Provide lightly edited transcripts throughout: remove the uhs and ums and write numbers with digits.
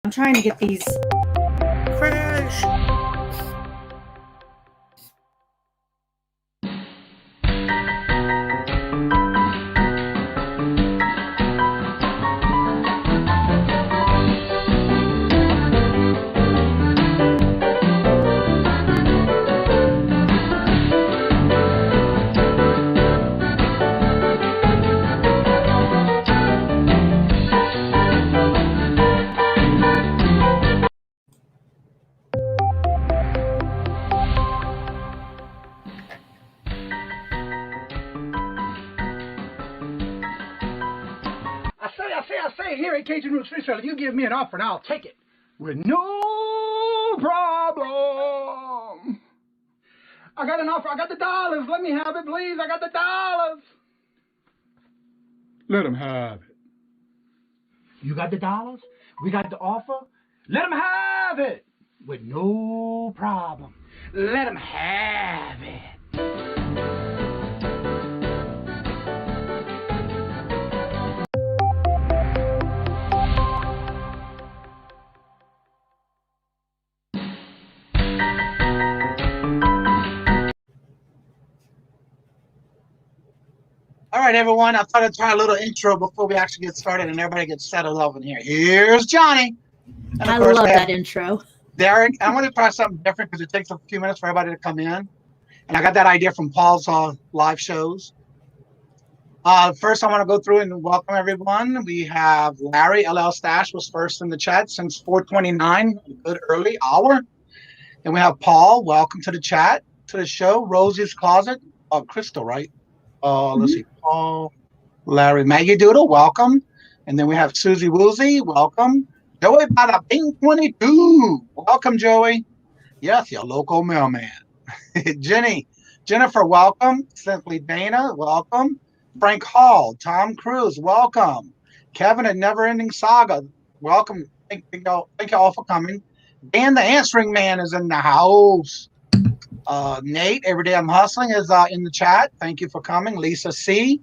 I'm trying to get these fresh. I say, here at Kajun Reseller, you give me an offer and I'll take it with no problem. I got an offer. I got the dollars. Let me have it, please. I got the dollars. Let them have it. You got the dollars? We got the offer? Let them have it with no problem. Let them have it. All right, everyone. I thought I'd try a little intro before we actually get started and everybody gets settled over in here. Here's Johnny. And I love that intro. Derek. I want to try something different because it takes a few minutes for everybody to come in. And I got that idea from Paul's live shows. First, I want to go through and welcome everyone. We have Larry, LL Stash was first in the chat since 4:29, a good early hour. And we have Paul. Welcome to the chat, to the show. Rosie's Closet. Crystal, right? Let's see, Paul, Larry, Maggie Doodle, welcome. And then we have Susie Woozy, welcome. Joey Bada Bing 22, welcome, Joey. Yes, your local mailman. Jennifer, welcome. Simply Dana, welcome. Frank Hall, Tom Cruise, welcome. Kevin at Never Ending Saga, welcome. Thank you all for coming. Dan the Answering Man is in the house. Nate, Every Day I'm Hustling, is in the chat. Thank you for coming. Lisa C.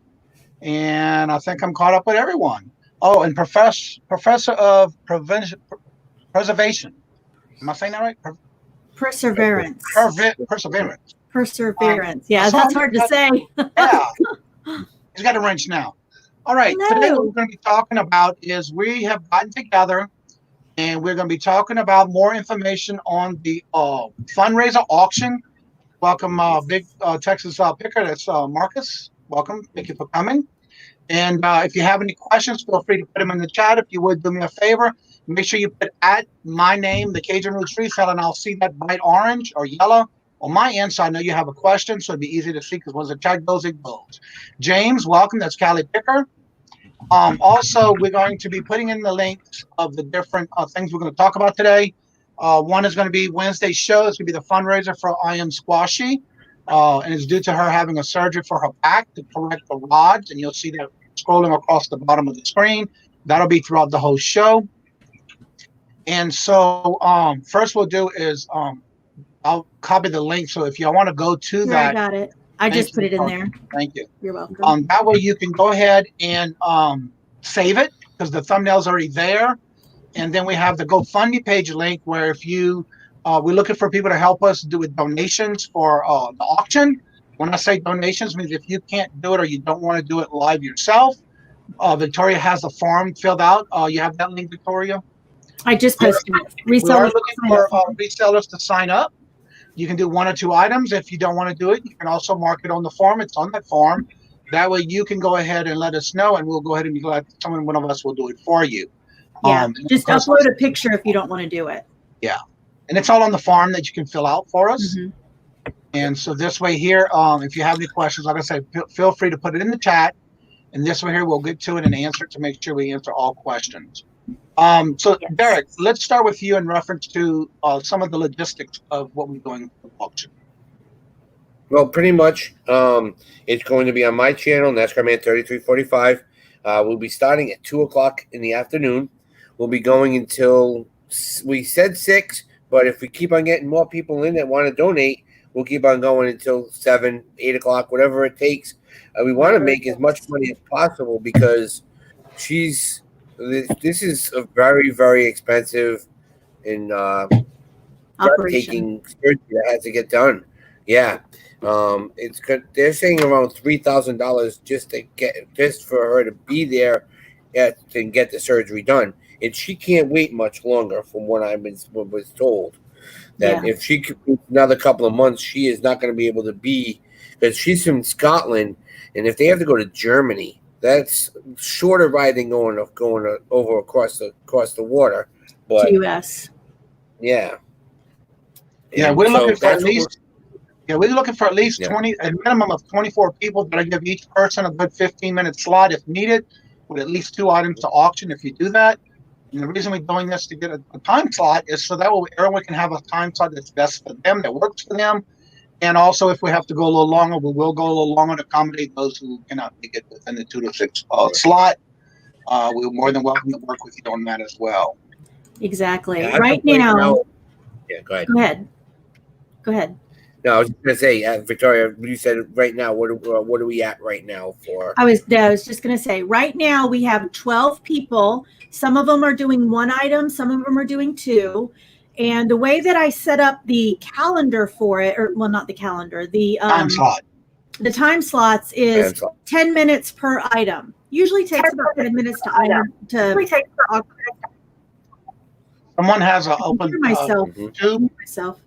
And I think I'm caught up with everyone. Oh, and Professor of Preservation. Am I saying that right? Perseverance. Perseverance. Yeah, that's hard to say. Yeah. He's got a wrench now. All right. Today what we're going to be talking about is we have gotten together and we're going to be talking about more information on the fundraiser auction. Welcome, big Texas picker. That's Marcus. Welcome. Thank you for coming. And if you have any questions, feel free to put them in the chat. If you would do me a favor, make sure you put at my name, the Kajun Roots Reseller, and I'll see that bright orange or yellow on my end. So I know you have a question, so it'd be easy to see because once the chat goes, it goes. James, welcome. That's Callie Picker. Also, we're going to be putting in the links of the different things we're going to talk about today. One is going to be Wednesday's show. It's going to be the fundraiser for I Am Squashy. And it's due to her having a surgery for her back to correct the rods. And you'll see that scrolling across the bottom of the screen. That'll be throughout the whole show. And so first we'll do is I'll copy the link. So if y'all want to go to that. I got it. I just put it in there. Thank you. You're welcome. That way you can go ahead and save it because the thumbnail's already there. And then we have the GoFundMe page link where if you, we're looking for people to help us do with donations for the auction. When I say donations, means if you can't do it or you don't want to do it live yourself, Victoria has a form filled out. You have that link, Victoria? I just posted it. We are looking for resellers to sign up. You can do one or two items. If you don't want to do it, you can also mark it on the form. It's on that form. That way you can go ahead and let us know, and we'll go ahead and be glad one of us will do it for you. Yeah, just upload a picture if you don't want to do it. Yeah, and it's all on the form that you can fill out for us. And so this way here, if you have any questions, like I said, feel free to put it in the chat. And this way here, we'll get to it and answer it to make sure we answer all questions. So Derek, let's start with you in reference to some of the logistics of what we're doing for the auction. Well, pretty much, it's going to be on my channel, NASCAR Man 3345. We'll be starting at 2:00 in the afternoon. We'll be going until, we said 6, but if we keep on getting more people in that want to donate, we'll keep on going until 7, 8 o'clock, whatever it takes. We want to make as much money as possible because she's this is a very, very expensive and Operation. taking surgery that has to get done. Yeah. It's good. They're saying around $3,000 just for her to be there to get the surgery done. And she can't wait much longer from what was told. That Yeah. if she could wait another couple of months, she is not going to be able to be, because she's from Scotland, and if they have to go to Germany, that's shorter ride than going over across the water. But To US. yeah. Yeah, And we're so looking for at that's what least. Yeah, we're looking for at least Yeah. 20, a minimum of 24 people. But I give each person a good 15-minute slot if needed, with at least 2 items to auction. If you do that, and the reason we're doing this to get a time slot is so that way everyone can have a time slot that's best for them, that works for them. And also, if we have to go a little longer, we will go a little longer to accommodate those who cannot make it within the 2 to 6 slot. We're more than welcome to work with you on that as well. Exactly. Yeah, Right now. Yeah, go ahead. Go ahead. Go ahead. No, I was going to say, Victoria, you said right now. What are we at right now for? I was just going to say, right now we have 12 people. Some of them are doing 1 item, some of them are doing 2. And the way that I set up the calendar for it, or well, not the calendar, the Time slot. The time slots is 10 minutes per item. Usually takes about 10 minutes to item to. Someone has an open tube. Myself.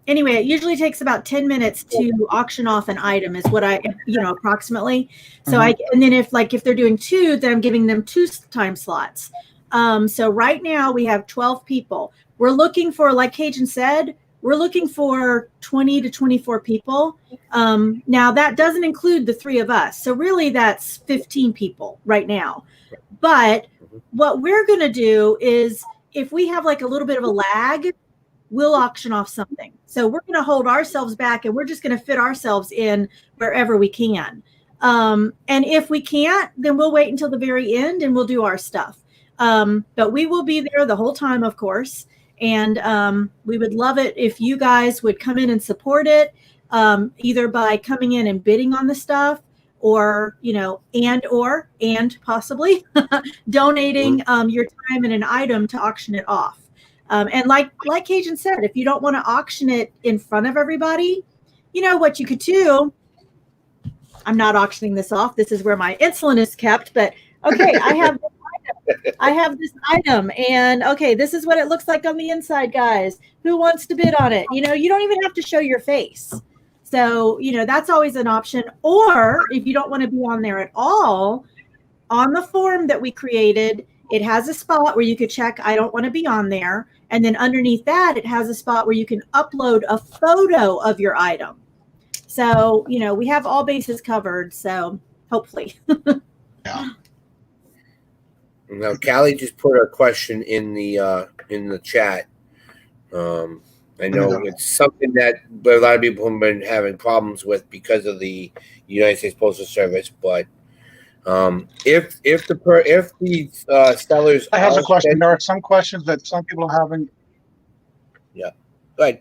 Anyway, it usually takes about 10 minutes to auction off an item is what I, approximately. So and then if they're doing 2, then I'm giving them 2 time slots. So right now we have 12 people. We're looking for, like Kajun said, we're looking for 20 to 24 people. Now that doesn't include the 3 of us. So really that's 15 people right now. But what we're going to do is if we have a little bit of a lag, we'll auction off something. So we're going to hold ourselves back and we're just going to fit ourselves in wherever we can. And if we can't, then we'll wait until the very end and we'll do our stuff. But we will be there the whole time, of course. And we would love it if you guys would come in and support it, either by coming in and bidding on the stuff or, and possibly donating your time and an item to auction it off. And like Kajun said, if you don't want to auction it in front of everybody, what you could do. I'm not auctioning this off. This is where my insulin is kept. But okay, I have this item, and okay, this is what it looks like on the inside, guys. Who wants to bid on it? You don't even have to show your face. So that's always an option. Or if you don't want to be on there at all, on the form that we created, it has a spot where you could check, I don't want to be on there. And then underneath that, it has a spot where you can upload a photo of your item. So, we have all bases covered. So hopefully. Yeah. Now, Callie just put a question in the chat. I know it's something that a lot of people have been having problems with because of the United States Postal Service, but if the sellers, I have a question. There are some questions that some people are having. Yeah, go ahead.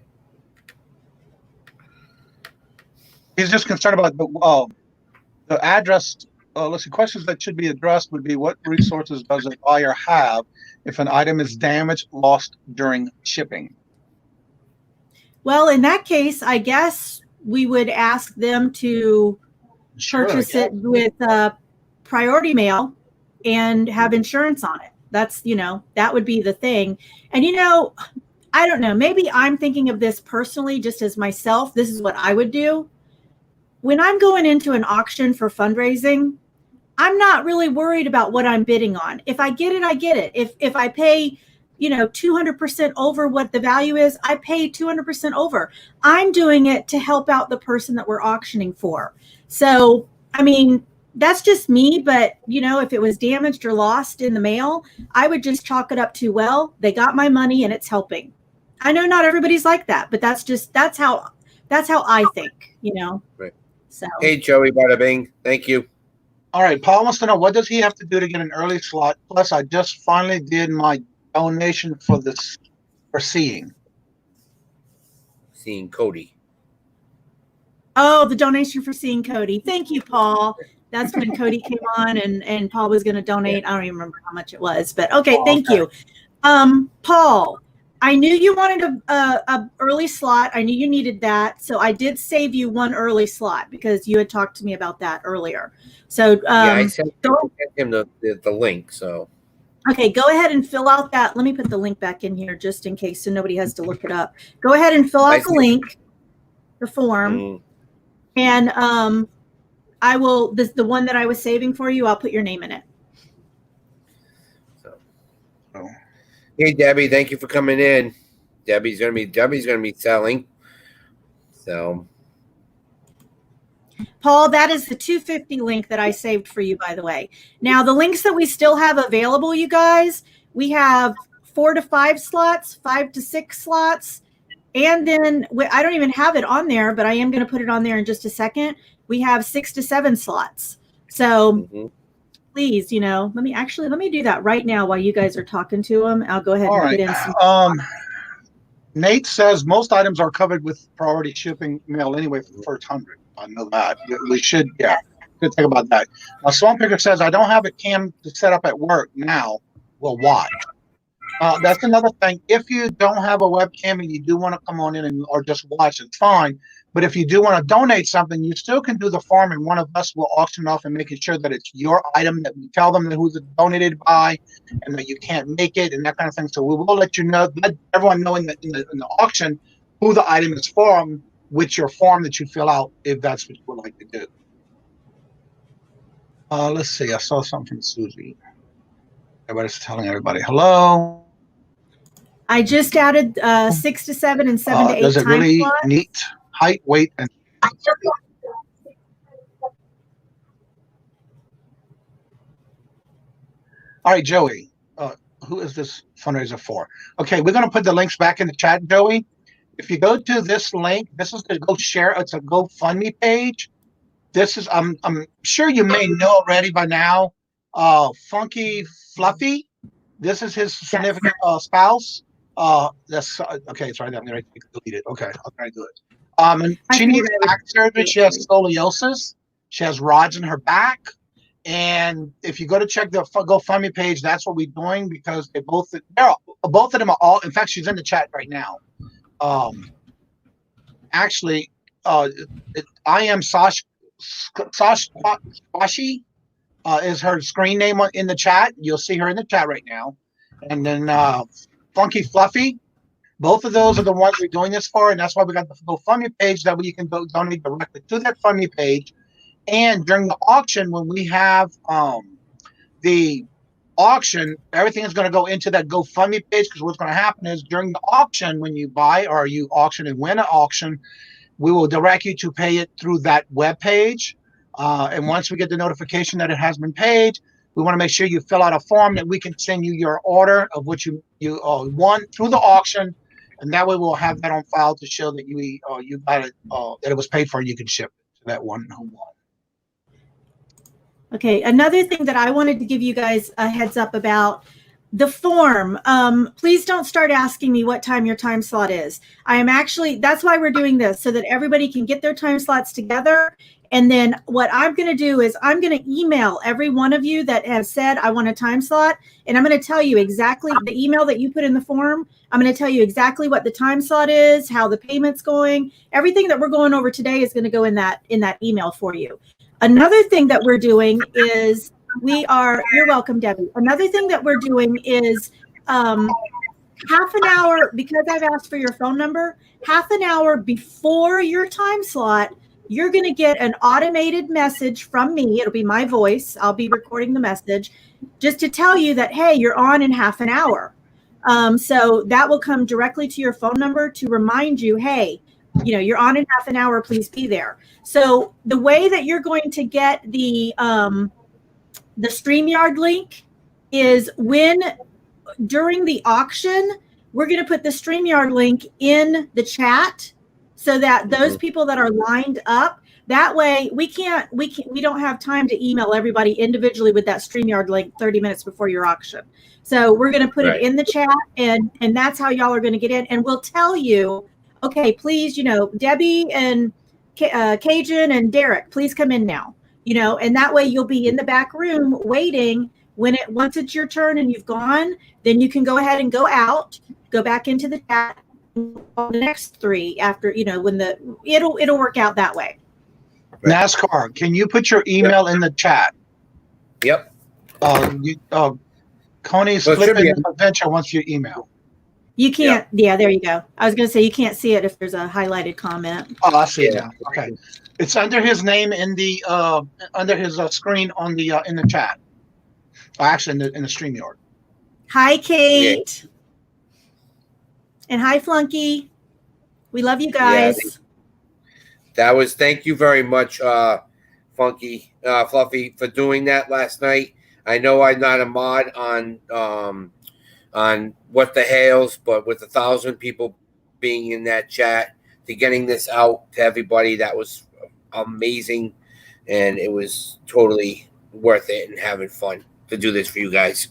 He's just concerned about the address. Let's see. Questions that should be addressed would be: what resources does a buyer have if an item is damaged, lost during shipping? Well, in that case, I guess we would ask them to purchase it with priority mail and have insurance on it. That's, that would be the thing. And, I don't know, maybe I'm thinking of this personally, just as myself. This is what I would do. When I'm going into an auction for fundraising, I'm not really worried about what I'm bidding on. If I get it, I get it. If I pay, 200% over what the value is, I pay 200% over. I'm doing it to help out the person that we're auctioning for. So, I mean, that's just me, but if it was damaged or lost in the mail, I would just chalk it up to, well, they got my money and it's helping. I know not everybody's like that, but that's how I think, Right. So hey, Joey, bada bing. Thank you. All right, Paul wants to know, what does he have to do to get an early slot? Plus, I just finally did my donation for seeing Cody. Oh, the donation for seeing Cody. Thank you, Paul. That's when Cody came on and Paul was going to donate. I don't even remember how much it was, but okay. Thank you. Paul, I knew you wanted a early slot. I knew you needed that. So I did save you one early slot because you had talked to me about that earlier. So I sent him the link. So okay, go ahead and fill out that. Let me put the link back in here just in case so nobody has to look it up. Go ahead and fill out the link, the form, and I will, the one that I was saving for you, I'll put your name in it. So, hey Debbie, thank you for coming in. Debbie's gonna be selling. So Paul, that is the 250 link that I saved for you, by the way. Now, the links that we still have available, you guys, we have 4 to 5 slots, 5 to 6 slots. And then I don't even have it on there, but I am going to put it on there in just a second. We have 6 to 7 slots. So please, let me do that right now while you guys are talking to them. I'll go ahead and put in some. Nate says most items are covered with priority shipping mail anyway for the first 100. I know that. We should, good thing about that. Swamp Picker says, I don't have a cam to set up at work now. Well, why? That's another thing. If you don't have a webcam and you do want to come on in or just watch, it's fine. But if you do want to donate something, you still can do the form, and one of us will auction off and making sure that it's your item, that we tell them who's donated by, and that you can't make it and that kind of thing. So we will let you know, let everyone know in the auction who the item is from, with your form that you fill out if that's what you would like to do. Let's see. I saw something from Susie. Everybody's telling everybody hello. I just added 6 to 7 and 7 to 8 does it time really slots. neat height, weight, and all right, Joey. Who is this fundraiser for? Okay, we're going to put the links back in the chat, Joey. If you go to this link, this is the Go Share. It's a GoFundMe page. This is I'm sure you may know already by now. Funky Fluffy. This is his significant spouse. That's okay. It's right there. I'm going to delete it. Okay, I'll try to do it. And she needs back surgery. She has scoliosis. She has rods in her back. And if you go to check the GoFundMe page, that's what we're doing because both of them are all. In fact, she's in the chat right now. Actually, I am Sasha Squashy is her screen name in the chat. You'll see her in the chat right now. And then Funky Fluffy. Both of those are the ones we're doing this for, and that's why we got the GoFundMe page that way you can donate directly to that Fundme page. And during the auction, when we have the auction, everything is going to go into that GoFundMe page because what's going to happen is during the auction, when you buy or you auction and win an auction, we will direct you to pay it through that web page. And once we get the notification that it has been paid, we want to make sure you fill out a form that we can send you your order of what you won through the auction. And that way we'll have that on file to show that you got it, that it was paid for and you can ship it to that one who won. Okay, another thing that I wanted to give you guys a heads up about the form. Please don't start asking me what time your time slot is. That's why we're doing this, so that everybody can get their time slots together. And then what I'm going to do is I'm going to email every one of you that has said, I want a time slot. And I'm going to tell you exactly the email that you put in the form. I'm going to tell you exactly what the time slot is, how the payment's going. Everything that we're going over today is going to go in that email for you. Another thing that we're doing is you're welcome, Debbie. Another thing that we're doing is half an hour, because I've asked for your phone number, half an hour before your time slot, you're going to get an automated message from me. It'll be my voice. I'll be recording the message just to tell you that, hey, you're on in half an hour. So that will come directly to your phone number to remind you, hey, you're on in half an hour, please be there. So the way that you're going to get the StreamYard link is during the auction, we're going to put the StreamYard link in the chat so that those people that are lined up, that way we don't have time to email everybody individually with that StreamYard link 30 minutes before your auction. So we're going to put it in the chat, and that's how y'all are going to get in. And we'll tell you, okay, please, Debbie and Kajun and Derek, please come in now. you know, and that way you'll be in the back room waiting. Once it's your turn and you've gone, then you can go ahead and go out, go back into the chat, the next 3 after, you know, it'll work out that way. Right. NASCAR, can you put your email in the chat? Yep. Coney's Well, it should Flipping be- Adventure wants your email. You can't, yeah, there you go. I was going to say you can't see it if there's a highlighted comment. Oh, I see it Yeah. now. Okay, it's under his name in the under his screen on the in the chat. Actually, in the StreamYard. Hi, Kate. And hi, Flunky. We love you guys. Thank you very much, Fluffy, for doing that last night. I know I'm not a mod on What the Hails, but with 1,000 people being in that chat to getting this out to everybody, that was amazing, and it was totally worth it and having fun to do this for you guys.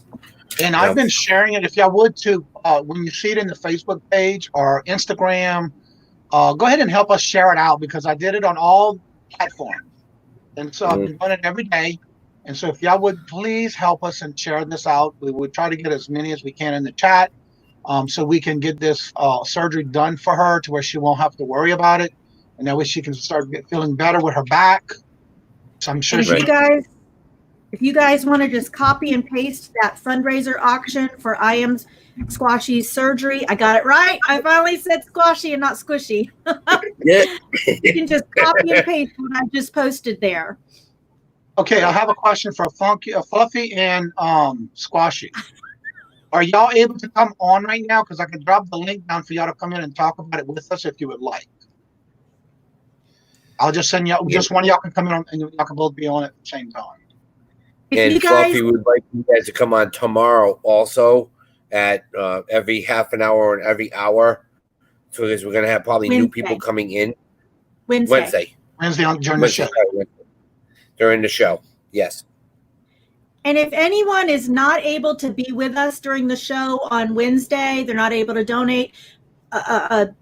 And I've been sharing it. If y'all would too, when you see it in the Facebook page or Instagram, go ahead and help us share it out, because I did it on all platforms, and so I've been doing it every day. And so if y'all would please help us and share this out, we would try to get as many as we can in the chat, so we can get this surgery done for her to where she won't have to worry about it, and that way she can start feeling better with her back. So I'm sure if you guys want to just copy and paste that fundraiser auction for I Am Squashy's surgery, I got it right. I finally said squashy and not squishy. Yeah. You can just copy and paste what I just posted there. Okay, I have a question for Fluffy and Squashy. Are y'all able to come on right now? Because I can drop the link down for y'all to come in and talk about it with us if you would like. I'll just send y'all. Just one of y'all can come in on, and y'all can both be on at the same time. And Fluffy would like you guys to come on tomorrow also at every half an hour and every hour. So because we're going to have probably new people coming in. Wednesday during the show. During the show, yes. And if anyone is not able to be with us during the show on Wednesday, they're not able to donate an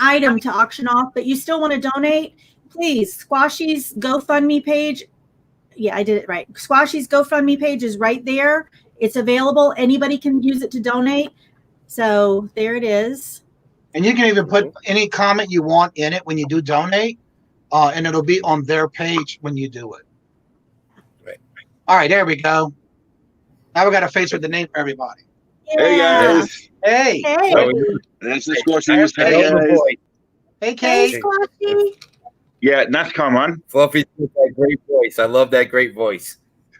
item to auction off, but you still want to donate, please, Squashy's GoFundMe page. Yeah, I did it right. Squashy's GoFundMe page is right there. It's available. Anybody can use it to donate. So there it is. And you can even put any comment you want in it when you do donate, and it'll be on their page when you do it. Right. All right, there we go. Now we got a face with the name for everybody. Yeah. Hey guys. Hey. Hey. This is Squashy. Hey, guys. Hey, Hey, Kate. Squashy. Yeah, NASCAR man. Fluffy with that great voice. I love that great voice.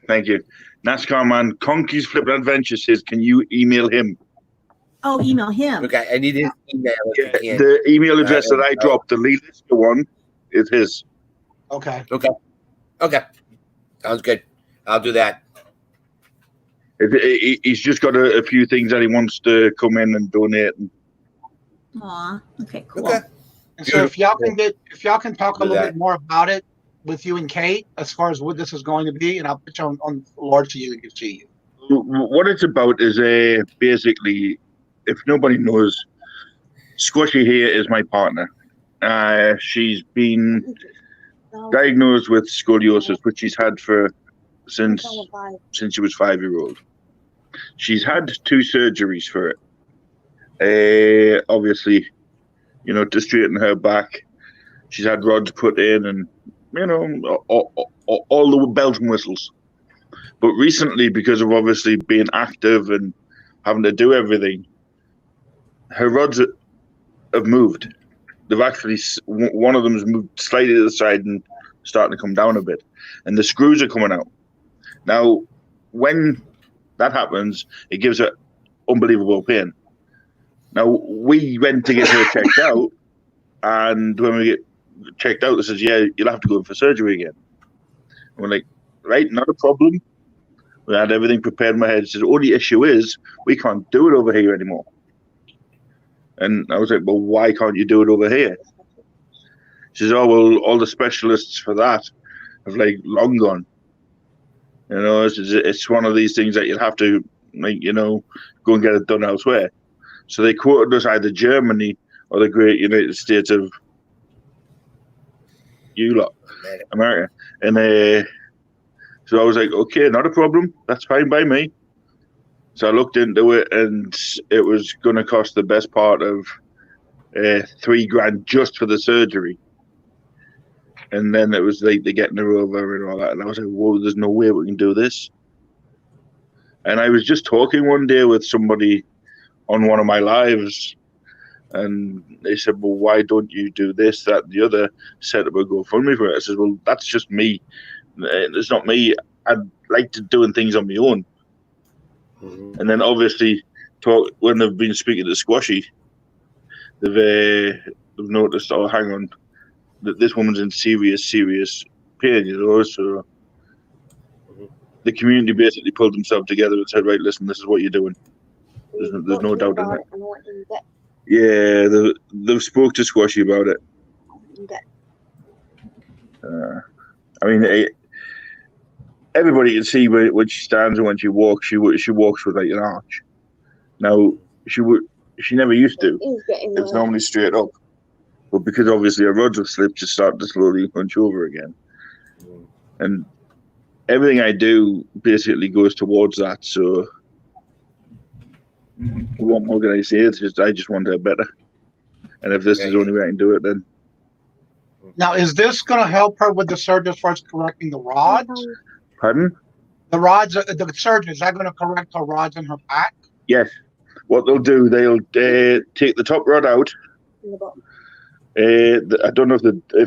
Thank you. NASCAR man. Conky's Flippin' Adventure says, can you email him? Oh, email him. Okay, I need his email. Yeah, the email address that I dropped, the Lee Lister one, is his. Okay. Okay. Sounds good. I'll do that. He's just got a few things that he wants to come in and donate. Aw. Okay, cool. Okay. And so if y'all can talk a Do little that. bit more about it with you and Kate as far as what this is going to be, and I'll put you on the Lord so you can see you. What it's about is basically, if nobody knows, Squashy here is my partner. She's been diagnosed with scoliosis, which she's had since she was 5-year-old. She's had 2 surgeries for it. Obviously, to straighten her back. She's had rods put in, and all the bells and whistles. But recently, because of obviously being active and having to do everything, her rods have moved. They've actually, one of them has moved slightly to the side and starting to come down a bit, and the screws are coming out. Now, when that happens, it gives her unbelievable pain. Now, we went to get her checked out, and when we get checked out, they says, yeah, you'll have to go in for surgery again. And we're like, right, not a problem. We had everything prepared in my head. It says, the only issue is we can't do it over here anymore. And I was like, well, why can't you do it over here? She says, oh, well, all the specialists for that have long gone. It's one of these things that you'll have to, go and get it done elsewhere. So they quoted us either Germany or the great United States of, you lot, America. And so I was like, okay, not a problem. That's fine by me. So I looked into it, and it was going to cost the best part of $3,000 just for the surgery. And then it was like the getting her over and all that. And I was like, whoa, there's no way we can do this. And I was just talking one day with somebody on one of my lives, and they said, well, why don't you do this, that, and the other, set up a GoFundMe for it? I said, well, that's just me. It's not me. I like to doing things on my own. Mm-hmm. And then obviously, when they've been speaking to Squashy, they've noticed, oh, hang on, that this woman's in serious pain, you know. So the community basically pulled themselves together and said, right, listen, this is what you're doing. There's no doubt in it. Yeah, they've spoke to Squashy about it. I mean, everybody can see when she stands and when she walks. She walks with like an arch. Now she never used to. It's normally straight up, but because obviously her rods have slipped, she started to slowly hunch over again. And everything I do basically goes towards that. So what more can I say? It's just I just want her better. And if this is the only way I can do it, then. Now, is this going to help her with the surgery as far as correcting the rods? Pardon? The rods, the surgery, is that going to correct her rods in her back? Yes. What they'll do, they'll take the top rod out. In the bottom. I don't know if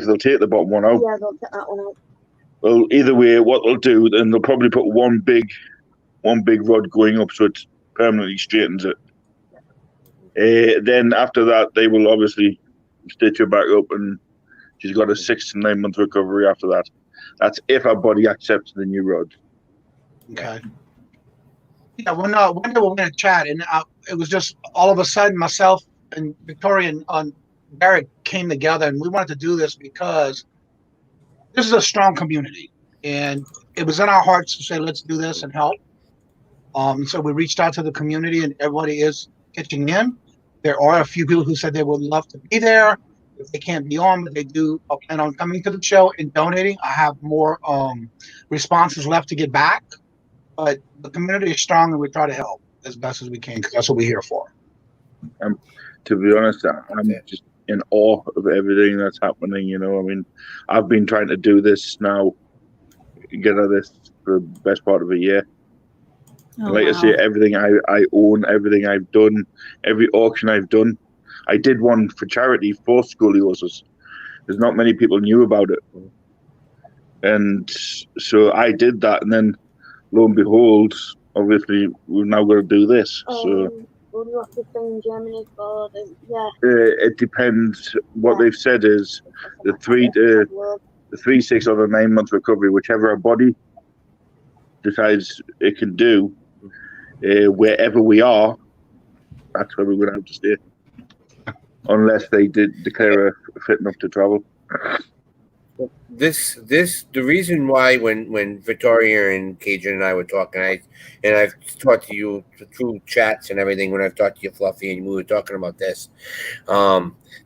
they'll take the bottom one out. Yeah, they'll take that one out. Well, either way, what they'll do, then they'll probably put one big rod going up so it permanently straightens it. Then after that, they will obviously stitch her back up, and she's got a 6 to 9 month recovery after that. That's if our body accepts the new rods. Okay. Yeah, one day we were going to chat, and it was just all of a sudden myself and Victoria and Barrett came together, and we wanted to do this because this is a strong community, and it was in our hearts to say, let's do this and help. So we reached out to the community, and everybody is pitching in. There are a few people who said they would love to be there. If they can't be on, but they do plan on coming to the show and donating. I have more responses left to get back, but the community is strong, and we try to help as best as we can because that's what we're here for. To be honest, I'm just in awe of everything that's happening. You know, I mean, I've been trying to do this now, get out of this for the best part of a year. Oh, like I say, everything I own, everything I've done, every auction I've done. I did one for charity for scoliosis. There's not many people knew about it. And so I did that, and then lo and behold, obviously we've now got to do this. So Will you have to stay in Germany for it depends. What they've said is the 3, 6 or the 9 month recovery, whichever our body decides it can do, wherever we are, that's where we're going to have to stay. Unless they did declare her fit enough to travel. The reason why when Victoria and Kajun and I were talking, and I've talked to you through chats and everything when I've talked to you, Fluffy, and we were talking about this.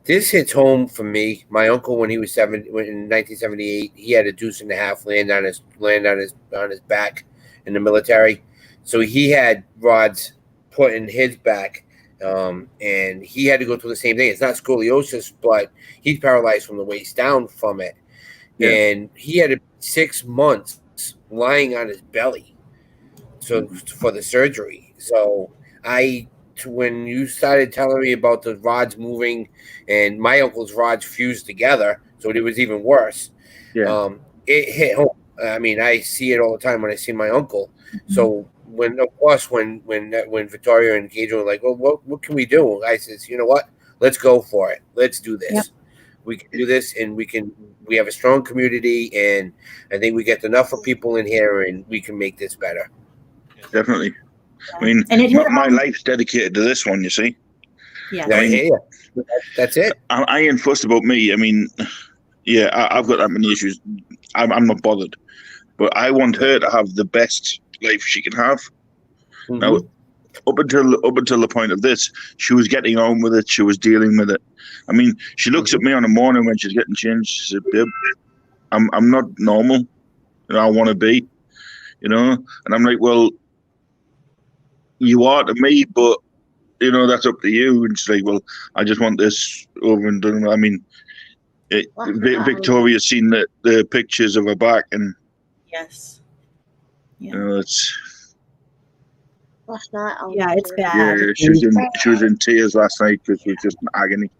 This hits home for me. My uncle, when he was in 1978, he had a 1.5 deuce land on his back in the military, so he had rods put in his back. And he had to go through the same thing. It's not scoliosis, but he's paralyzed from the waist down from it. Yeah. And he had 6 months lying on his belly for the surgery. So when you started telling me about the rods moving and my uncle's rods fused together, so it was even worse. Yeah. It hit home. I mean, I see it all the time when I see my uncle. Mm-hmm. So when Victoria and Kajun were like, well, what can we do? I says, you know what? Let's go for it. Let's do this. Yep. We can do this, and we have a strong community, and I think we get enough of people in here, and we can make this better. Definitely. I mean, my life's dedicated to this one, you see. Yeah. I mean, that's it. I ain't fussed about me. I mean, yeah, I've got that many issues. I'm not bothered. But I want her to have the best life she can have. Mm-hmm. Now, up until the point of this, she was getting on with it. She was dealing with it. I mean, she looks at me on the morning when she's getting changed. She said, "Babe, I'm not normal. I want to be, and I'm like, well, you are to me, but that's up to you. And she's like, well, I just want this over and done. I mean, Victoria's seen the pictures of her back, and Yes. Yeah. It's Last night, it's bad. yeah. She was in tears last night because it was just an agony.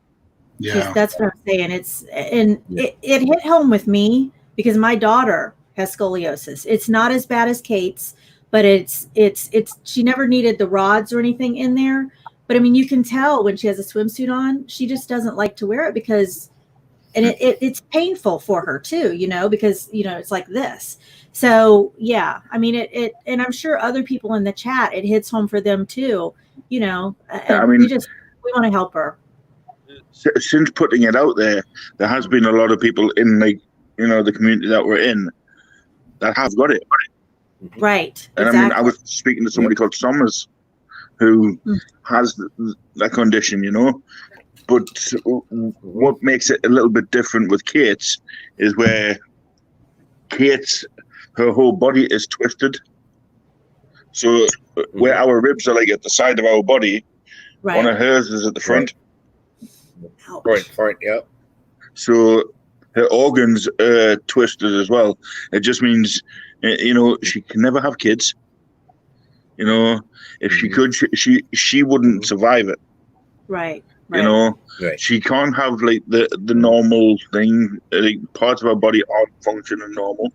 Yeah. That's what I'm saying. It hit home with me because my daughter has scoliosis. It's not as bad as Kate's, but it's she never needed the rods or anything in there. But I mean, you can tell when she has a swimsuit on, she just doesn't like to wear it because, and it's painful for her too, because it's like this. So yeah, I mean it, and I'm sure other people in the chat, it hits home for them too. I mean, we want to help her. Since putting it out there has been a lot of people in the community that we're in that have got it. Right. And exactly. I mean, I was speaking to somebody called Summers who has that condition, But what makes it a little bit different with Kate's is where her whole body is twisted. So where our ribs are like at the side of our body, one of hers is at the front. Front, yeah. So her organs are twisted as well. It just means, she can never have kids. If she could, she wouldn't survive it. Right. She can't have like the normal thing. Like, parts of her body aren't functioning normal.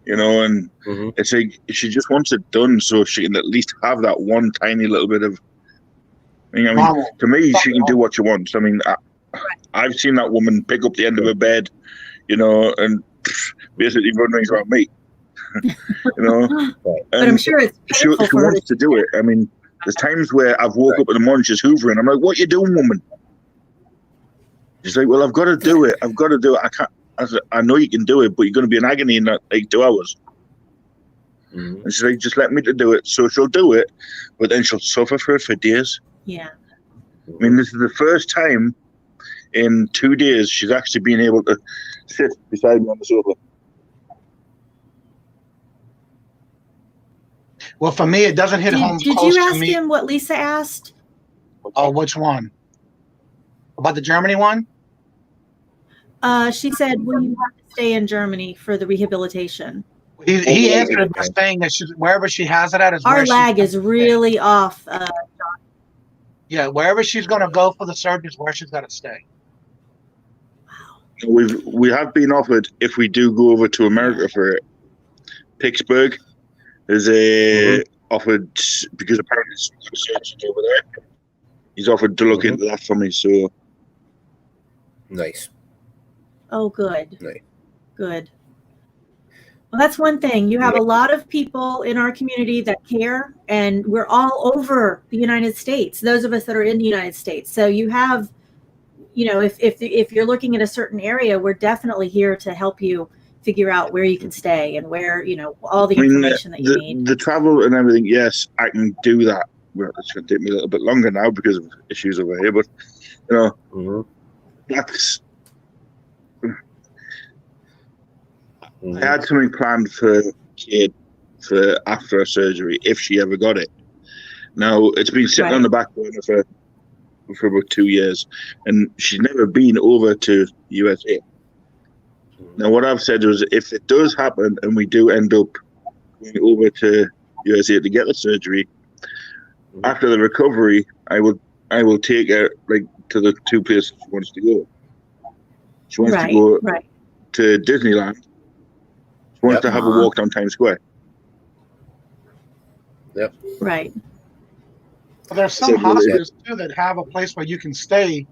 And it's like she just wants it done so she can at least have that one tiny little bit of. I mean, to me, she can do what she wants. I mean, I've seen that woman pick up the end of her bed, and basically run rings around me. But I'm sure it's painful she for her wants to do it. I mean, there's times where I've woke up in the morning, she's hoovering. I'm like, "What you doing, woman?" She's like, "Well, I've got to do it. I've got to do it. I can't." I said, "I know you can do it, but you're going to be in agony in that 2 hours." And she's like, "Just let me to do it." So she'll do it, but then she'll suffer for it for days. Yeah. I mean, this is the first time in 2 days she's actually been able to sit beside me on the sofa. Well, for me, it doesn't hit home Did close you to ask me. him what Lisa asked? Oh, which one? About the Germany one? She said, "Will you have to stay in Germany for the rehabilitation?" He answered it by saying that wherever she has it at is Our where lag is really off. Yeah, wherever she's going to go for the surgery is where she's got to stay. We have been offered, if we do go over to America for it, Pittsburgh is offered, because apparently it's surgery over there. He's offered to look into that for me. So nice. Oh, good. Nice. Good. Well, that's one thing. You have a lot of people in our community that care, and we're all over the United States, those of us that are in the United States. So you have, if you're looking at a certain area, we're definitely here to help you figure out where you can stay and where, all the information that you need. The travel and everything, yes, I can do that. Well, it's going to take me a little bit longer now because of issues over here, but, that's... I had something planned for Kate for after her surgery, if she ever got it. Now, it's been sitting on the back burner for about 2 years, and she's never been over to USA. Now, what I've said was, if it does happen and we do end up going over to USA to get the surgery, after the recovery, I will take her to the 2 places she wants to go. She wants to go to Disneyland. She wants to have a walk down Times Square. Yep. Right. Well, there's some hospitals too that have a place where you can stay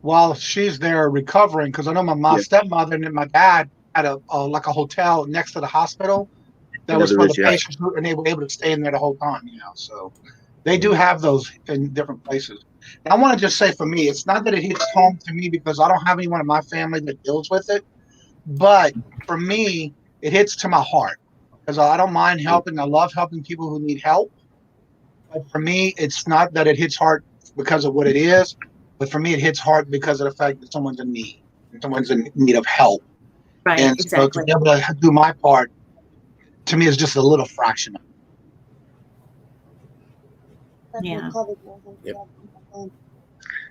while she's there recovering. Because I know my stepmother and my dad had a hotel next to the hospital that was for the patients, and they were able to stay in there the whole time. So they do have those in different places. And I want to just say, for me, it's not that it hits home to me because I don't have anyone in my family that deals with it, but for me, it hits to my heart because I don't mind helping. I love helping people who need help. But for me, it's not that it hits hard because of what it is, but for me, it hits hard because of the fact that someone's in need. Someone's in need of help. Right. And so Exactly. to be able to do my part, to me, is just a little fraction of it. Yeah.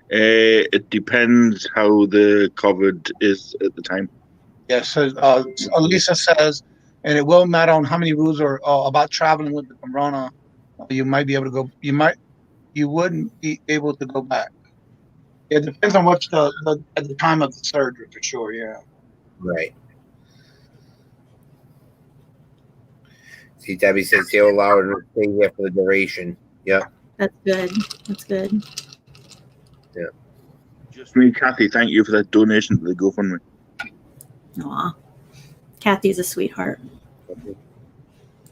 It depends how the covered is at the time. Yes, so Lisa says, and it will matter on how many rules are about traveling with the corona. You might be able to go. You wouldn't be able to go back. It depends on what's at the time of the surgery for sure. Yeah. Right. See, Debbie says they'll allow her to stay there for the duration. Yeah. That's good. That's good. Just me, Kathy. Thank you for that donation to the GoFundMe. Aw. Kathy's a sweetheart.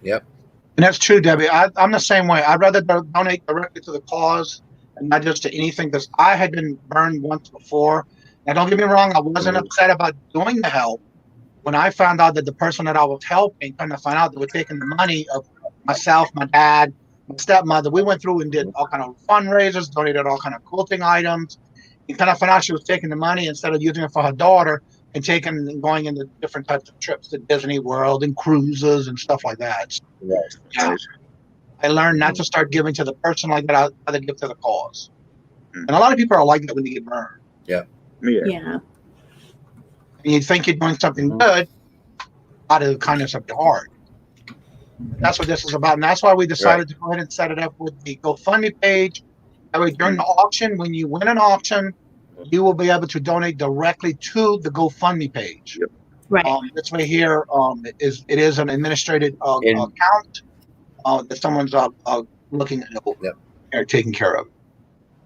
Yep. And that's true, Debbie. I'm the same way. I'd rather donate directly to the cause and not just to anything, because I had been burned once before. Now, don't get me wrong, I wasn't upset about doing the help. When I found out that the person that I was helping, kind of found out they were taking the money of myself, my dad, my stepmother, we went through and did all kind of fundraisers, donated all kind of quilting items. You kind of found out she was taking the money instead of using it for her daughter and taking and going into different types of trips to Disney World and cruises and stuff like that. So, Right. yeah, I learned not to start giving to the person like that. I'd rather give to the cause. And a lot of people are like that when they get burned. Yeah. Yeah. And you think you're doing something good out of the kindness of your heart. That's what this is about. And that's why we decided to go ahead and set it up with the GoFundMe page. That way, during the auction, when you win an auction, you will be able to donate directly to the GoFundMe page. Yep. Right. This way here, it is an administrative account that someone's looking at or taking care of.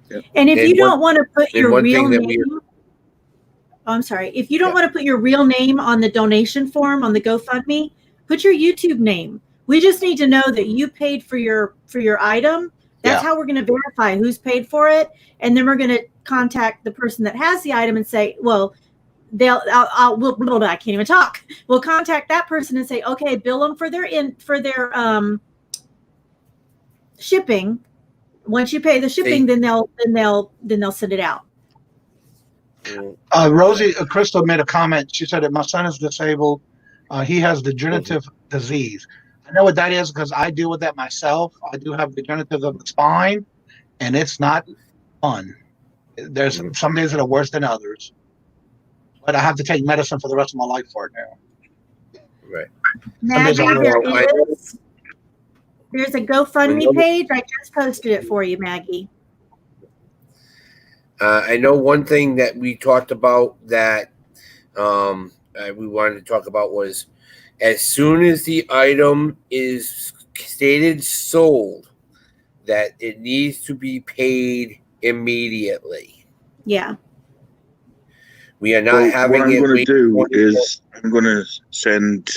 Yep. And if And you don't want to put your one real thing that name, I'm sorry. If you don't want to put your real name on the donation form on the GoFundMe, put your YouTube name. We just need to know that you paid for your item. That's how we're going to verify who's paid for it, and then we're going to contact the person that has the item and say, well, I can't even talk. We'll contact that person and say, okay, bill them for their shipping. Once you pay the shipping, then they'll send it out. Rosie Crystal made a comment. She said that my son is disabled. He has degenerative disease. I know what that is because I deal with that myself. I do have degenerative of the spine, and it's not fun. There's some days that are worse than others, but I have to take medicine for the rest of my life for it now. Right. Maggie, there's a GoFundMe page. I just posted it for you, Maggie. I know one thing that we talked about that we wanted to talk about was as soon as the item is stated sold, that it needs to be paid immediately. Yeah. We are not having what I'm it. going to do is I'm going to send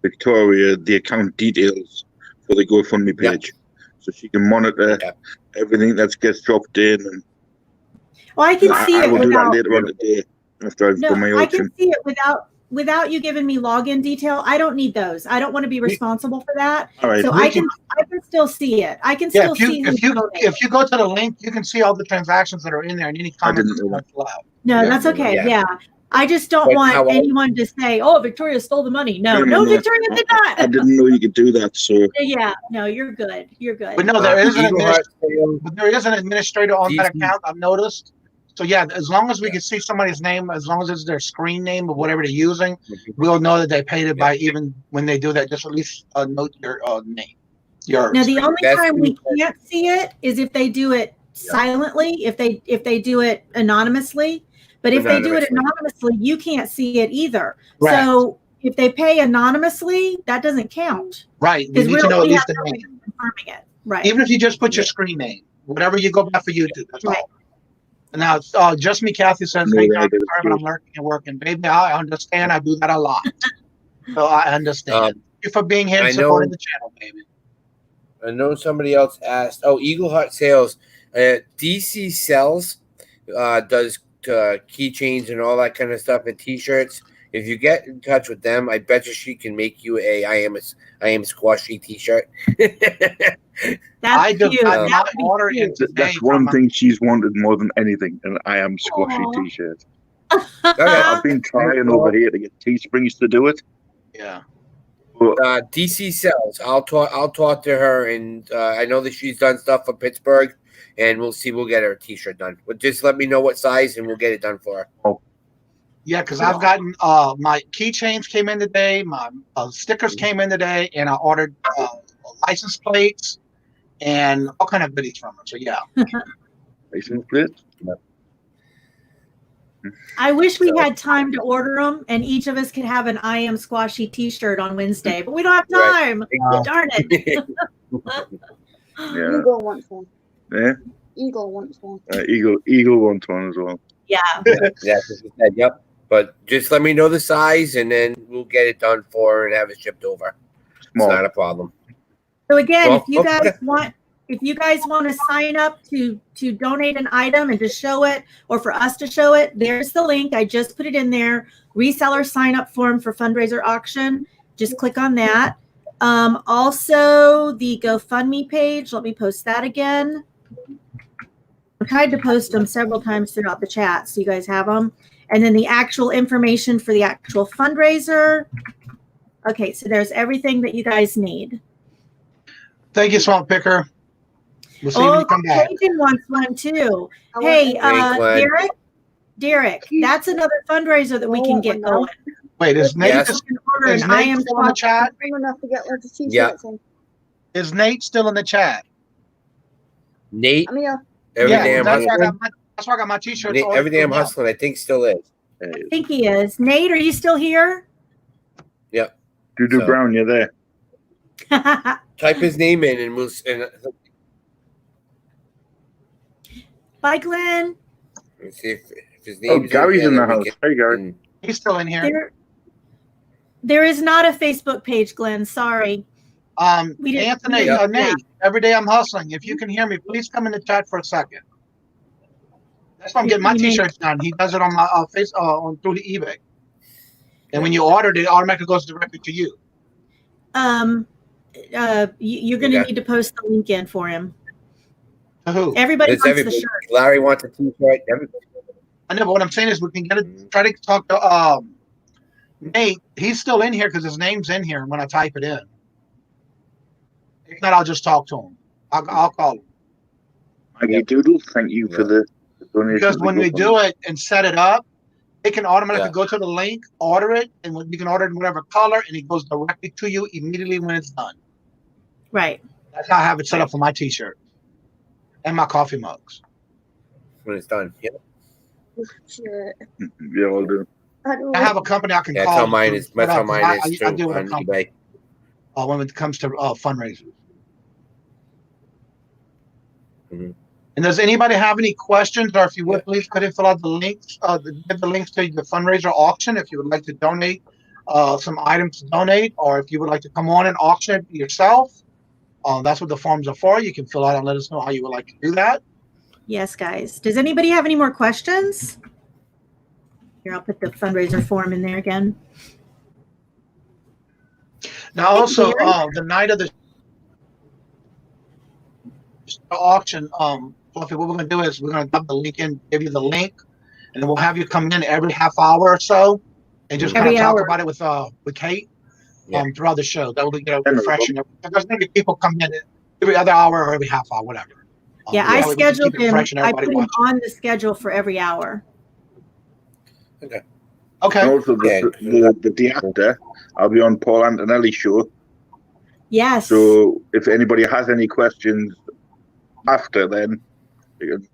Victoria the account details for the GoFundMe page so she can monitor everything that gets dropped in. And well, I can see it. I will do that later on today after I've done my auction. I can see it without you giving me login detail. I don't need those. I don't want to be responsible for that. All right. So I can still see it. I can still see if you go to the link, you can see all the transactions that are in there and any comments that are allowed. No, that's okay. Yeah. I just don't want anyone to say, "Oh, Victoria stole the money." No, Victoria did not. I didn't know you could do that. So yeah, no, you're good. You're good. But no, there is an administrator on that account. I've noticed. So yeah, as long as we can see somebody's name, as long as it's their screen name or whatever they're using, we'll know that they paid it by even when they do that. Just at least note your name. Now the only time we can't see it is if they do it silently. If they do it anonymously. But if they do it anonymously, you can't see it either. Right. So if they pay anonymously, that doesn't count. Right. You need to know at least the name. Confirming it. Right. Even if you just put your screen name, whatever you go back for YouTube, that's all. And now, just me, Kathy says, hey, I'm lurking and working. Baby, I understand. I do that a lot. So I understand. Thank you for being here and supporting the channel, baby. I know somebody else asked, Eagle Heart Sales, DC sells, does keychains and all that kind of stuff and T-shirts. If you get in touch with them, I bet you she can make you a I am squashy T-shirt. That's cute. That's one thing she's wanted more than anything, and I am squashy T-shirt. I've been trying over here to get Teesprings to do it. Yeah. But DC sells. I'll talk to her, and I know that she's done stuff for Pittsburgh, and we'll see. We'll get her a T-shirt done. But just let me know what size, and we'll get it done for her. Yeah, because I've gotten my keychains came in today, my stickers came in today, and I ordered license plates and all kind of goodies from her. So yeah. license plates? I wish we had time to order them, and each of us could have an I Am Squashy T-shirt on Wednesday, but we don't have time. Right. Darn it. Yeah. Eagle wants one. Yeah. Eagle wants one. Eagle wants one as well. Yeah. Yeah, yep. But just let me know the size, and then we'll get it done for her and have it shipped over. Small. It's not a problem. So again, Well, if you guys want to sign up to donate an item and to show it, or for us to show it, there's the link. I just put it in there. Reseller sign up form for fundraiser auction. Just click on that. Also the GoFundMe page. Let me post that again. I tried to post them several times throughout the chat, so you guys have them. And then the actual information for the actual fundraiser. Okay, so there's everything that you guys need. Thank you, Swamp Picker. We'll see when you come back. Kajun wants one too. I want Hey, it. Derek, that's another fundraiser that we can get going. Wait, is Nate, Yes. Order is an I Nate Am still in the chat? Bring enough to get loads of t-shirts Yeah. in. Is Nate still in the chat? Nate, I'm here. every day I'm that's why hustling. that's why I got my t-shirts. Nate, all every day I'm filled out. hustling. I think still is. I think he is. Nate, are you still here? Yep. Dudu So- Brown, you're there. Type his name in, and we'll. And Bye, Glenn. let's see if his Oh, name. Gary's in the house. Hey, Gary. He's still in here. There is not a Facebook page, Glenn. Sorry. We didn't- Anthony, yeah. Nate, every day I'm hustling. If you can hear me, please come in the chat for a second. That's why I'm getting my t-shirts done. He does it on my face on through the eBay. And when you order it automatically goes directly to you. You're going to Okay. need to post the link in for him. To who? Everybody It's wants the everybody. shirt. Larry wants a T-shirt. Everybody. I know, but what I'm saying is we can get it. Try to talk to Nate. He's still in here because his name's in here when I type it in. If not, I'll just talk to him. I'll call him. Maggie Doodle, thank you for the donation. Because when we do it and set it up, it can automatically Yeah. go to the link, order it, and you can order it in whatever color, and it goes directly to you immediately when it's done. Right. That's how I have it set up for my t-shirt and my coffee mugs. When it's done. Yeah. Shit. Yeah, I'll do. I don't I have a company I can That's call. how mine to is. set That's how up, mine 'cause is I too deal with a on company eBay. when it comes to fundraisers. Mhm. And does anybody have any questions, or if you would please could you fill out the links, give the links to the fundraiser auction if you would like to donate some items to donate, or if you would like to come on and auction it yourself. That's what the forms are for. You can fill out and let us know how you would like to do that. Yes, guys. Does anybody have any more questions? Here, I'll put the fundraiser form in there again. Now, also, Gary? the night of the auction, Fluffy, what we're going to do is we're going to drop the link in, give you the link, and then we'll have you come in every half hour or so and just kind Every of talk hour. about it with Kate Yeah. throughout the show. That will be refreshing. There's going to be people coming in every other hour or every half hour, whatever. Yeah, that I way we can scheduled keep it him. fresh and I everybody put him watches. on the schedule for every hour. Okay. Also, the day after, I'll be on Paul Antonelli's show. Yes. So if anybody has any questions after, then you can,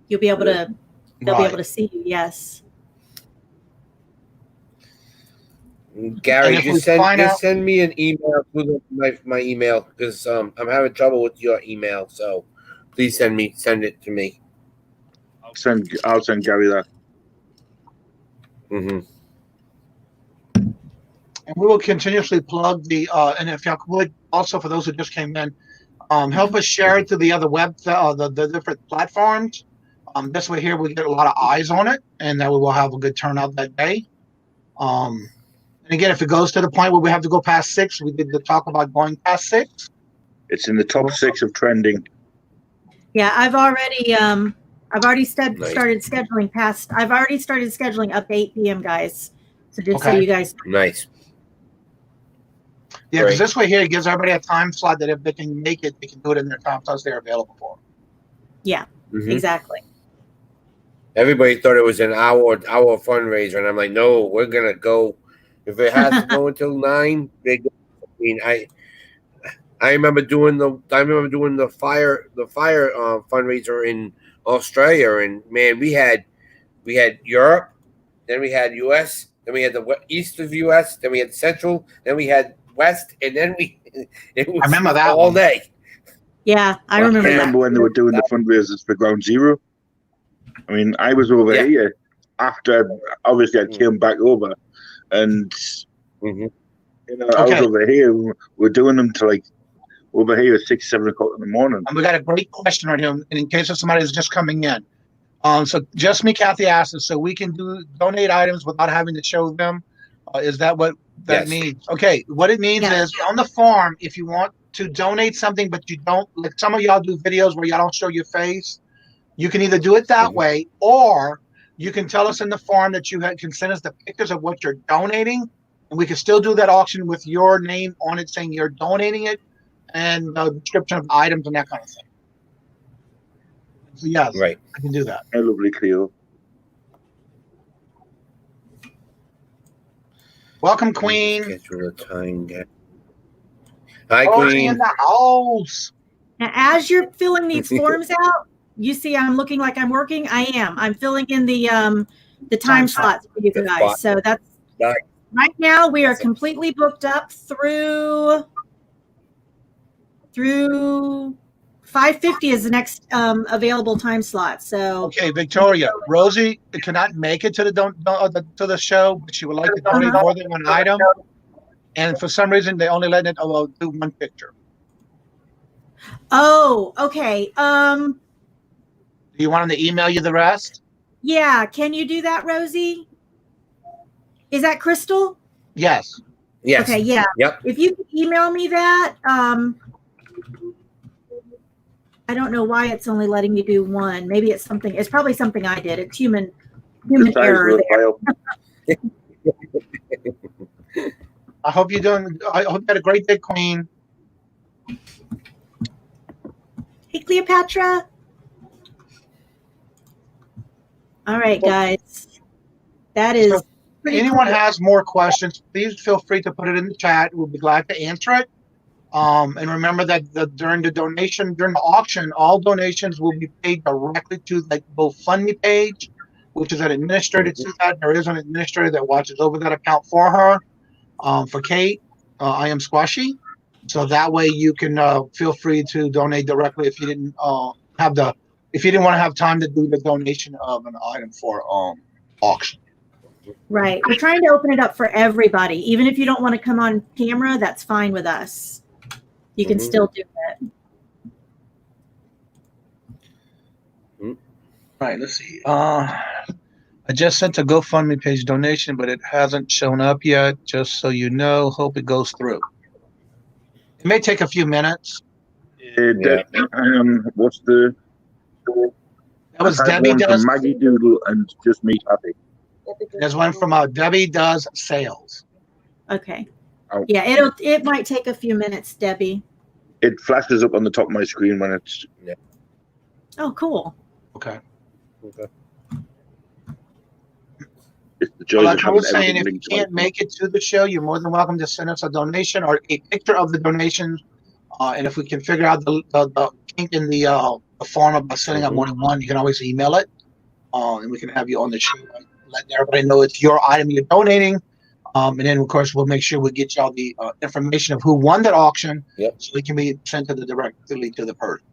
You'll be able to. They'll be Right. able to see you. Yes. Gary, And if we just find out- send me an email through my email because I'm having trouble with your email. So please send it to me. I'll send Gary that. Mm-hmm. And we will continuously plug the and if y'all would also for those who just came in, help us share it to the other the different platforms. This way here we get a lot of eyes on it, and that we will have a good turnout that day. And again, if it goes to the point where we have to go past 6, we did talk about going past 6. It's in the top 6 of trending. Yeah, I've already I've already Nice. started scheduling I've already started scheduling up to 8 p.m. guys. So just so Okay. you guys. Nice. Yeah, because Great. this way here it gives everybody a time slot that if they can make it, they can do it in their time slots they're available for. Yeah, Mhm. exactly. Everybody thought it was an hour fundraiser, and I'm like, no, we're gonna go. If it has to go until 9, they go. I mean, I remember doing the fire fundraiser in Australia, and man, we had Europe, then we had U.S., then we had the east of U.S., then we had Central, then we had West, and then it was I remember that all one. day. Yeah, I I remember that. remember when they were doing the fundraisers for Ground Zero. I mean, I was over Yeah. here after, obviously, I came back over, and Mhm. you know, I was over here. We're doing them to like over here at 6, 7 o'clock in the morning. And we got a great question right here, and in case of somebody who's just coming in. So just me, Kathy asked us, so we can donate items without having to show them. Is that what that Yes. means? Okay, what it means Yes. is on the form, if you want to donate something, but you don't, like some of y'all do videos where y'all don't show your face, you can either do it that way, or you can tell us in the form that you can send us the pictures of what you're donating, and we can still do that auction with your name on it saying you're donating it, and the description of the items and that kind of thing. So yes, Right. I can do that. A lovely Cleo. Welcome, Queen. Schedule a time. Hi, Rosie in Queen. the house. Now, as you're filling these forms out, you see I'm looking like I'm working. I am. I'm filling in the time slots for you The guys. spot. So that's Nice. right now we are completely booked up through 5:50 is the next available time slot. So Okay, Victoria. Rosie cannot make it to to the show, but she would like to donate more than one item. And for some reason, they only let it do one picture. oh, okay. Do you want them to email you the rest? Yeah, can you do that, Rosie? Is that Crystal? Yes. Yes. Okay, yeah. Yep. If you could email me that, I don't know why it's only letting me do one. Maybe it's probably something I did. It's human error there. I hope you had a great day, Queen. Hey, Cleopatra. All right, guys. That is. So if anyone has more questions, please feel free to put it in the chat. We'll be glad to answer it. And remember that during the auction, all donations will be paid directly to the GoFundMe page, which is an administrator to that. There is an administrator that watches over that account for her. For Kate, I am Squashy. So that way you can feel free to donate directly if you didn't want to have time to do the donation of an item for auction. Right. We're trying to open it up for everybody. Even if you don't want to come on camera, that's fine with us. You can still do it. All right, let's see. I just sent a GoFundMe page donation, but it hasn't shown up yet. Just so you know, hope it goes through. It may take a few minutes. What's the? That was Debbie Debbie does. Maggie Doodle and Just Me Happy. There's one from Debbie does sales. Okay. Oh. Yeah, it might take a few minutes, Debbie. It flashes up on the top of my screen when it's. Yeah. Oh, cool. Okay. It's the joy Like of I was having saying, if you everything can't make it to the show, you're more than welcome to send us a donation or a picture of the donation. And if we can figure out the kink in the form about setting up more than one, you can always email it. And we can have you on the show, letting everybody know it's your item you're donating. And then, of course, we'll make sure we get y'all the information of who won that auction, so it can be sent directly to the person.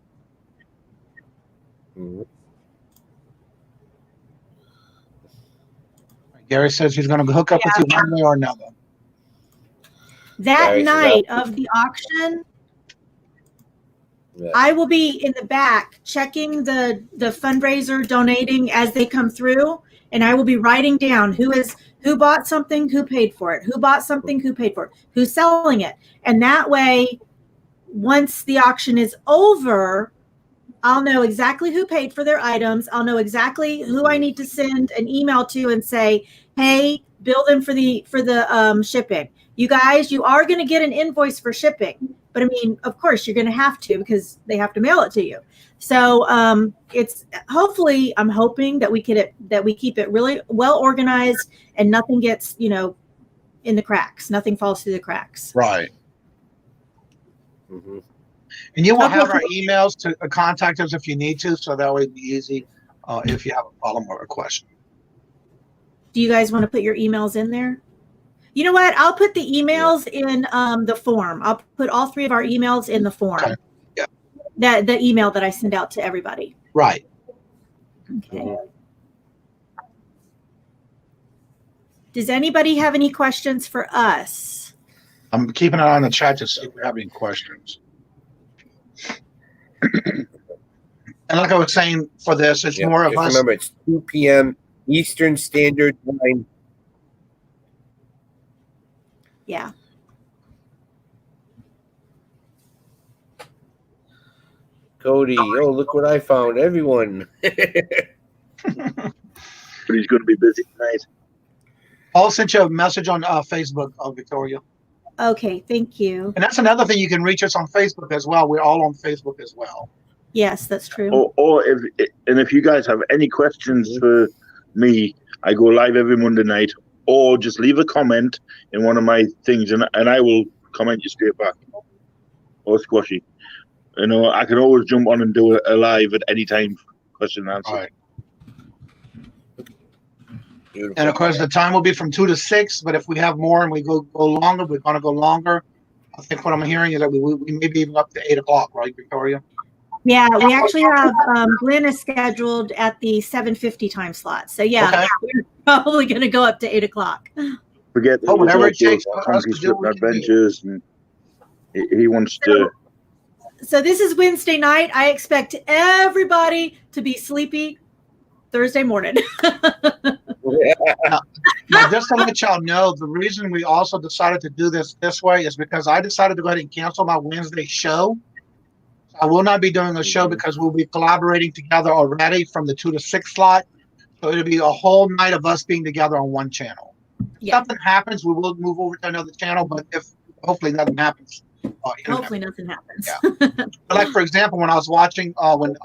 Gary says he's going to hook up with you one way or another. That night of the auction, I will be in the back checking the fundraiser donating as they come through, and I will be writing down who bought something, who paid for it, who bought something, who paid for it, who's selling it. And that way, once the auction is over, I'll know exactly who paid for their items. I'll know exactly who I need to send an email to and say, hey, bill them for the shipping. You guys, you are going to get an invoice for shipping. But I mean, of course, you're going to have to because they have to mail it to you. So it's hopefully, I'm hoping that we keep it really well organized and nothing gets, in the cracks. Nothing falls through the cracks. Right. Mm-hmm. And you will have our emails to contact us if you need to, so that way it'll be easy if you have a problem or a question. Do you guys want to put your emails in there? You know what? I'll put the emails in the form. I'll put all 3 of our emails in the form. Okay. Yeah. The email that I send out to everybody. Right. Okay. Does anybody have any questions for us? I'm keeping an eye on the chat to see if we have any questions. And like I was saying, for this, it's more of us. Remember, it's 2 p.m. Eastern Standard Time. Yeah. Cody, oh, look what I found. Everyone. But he's going to be busy tonight. I'll send you a message on Facebook, Victoria. Okay, thank you. And that's another thing. You can reach us on Facebook as well. We're all on Facebook as well. Yes, that's true. Or if you guys have any questions for me, I go live every Monday night. Or just leave a comment in one of my things, and I will comment you straight back. Or Squashy. I can always jump on and do a live at any time, question and answer. All right. Beautiful. And of course, the time will be from 2 to 6. But if we have more and we go longer, we're going to go longer. I think what I'm hearing is that we may be even up to 8 o'clock, right, Victoria? Yeah, we actually have Glenn is scheduled at the 7:50 time slot. So yeah, Okay. we're probably going to go up to 8 o'clock. Forget that whatever it takes for us to do what we can do. adventures, and he wants to. So this is Wednesday night. I expect everybody to be sleepy Thursday morning. Now, just to let y'all know, the reason we also decided to do this way is because I decided to go ahead and cancel my Wednesday show. I will not be doing a show because we'll be collaborating together already from the 2 to 6 slot. So it'll be a whole night of us being together on one channel. Yeah. If something happens, we will move over to another channel, but if hopefully nothing happens. Hopefully nothing happens. Yeah. Like, for example, when I was watching, when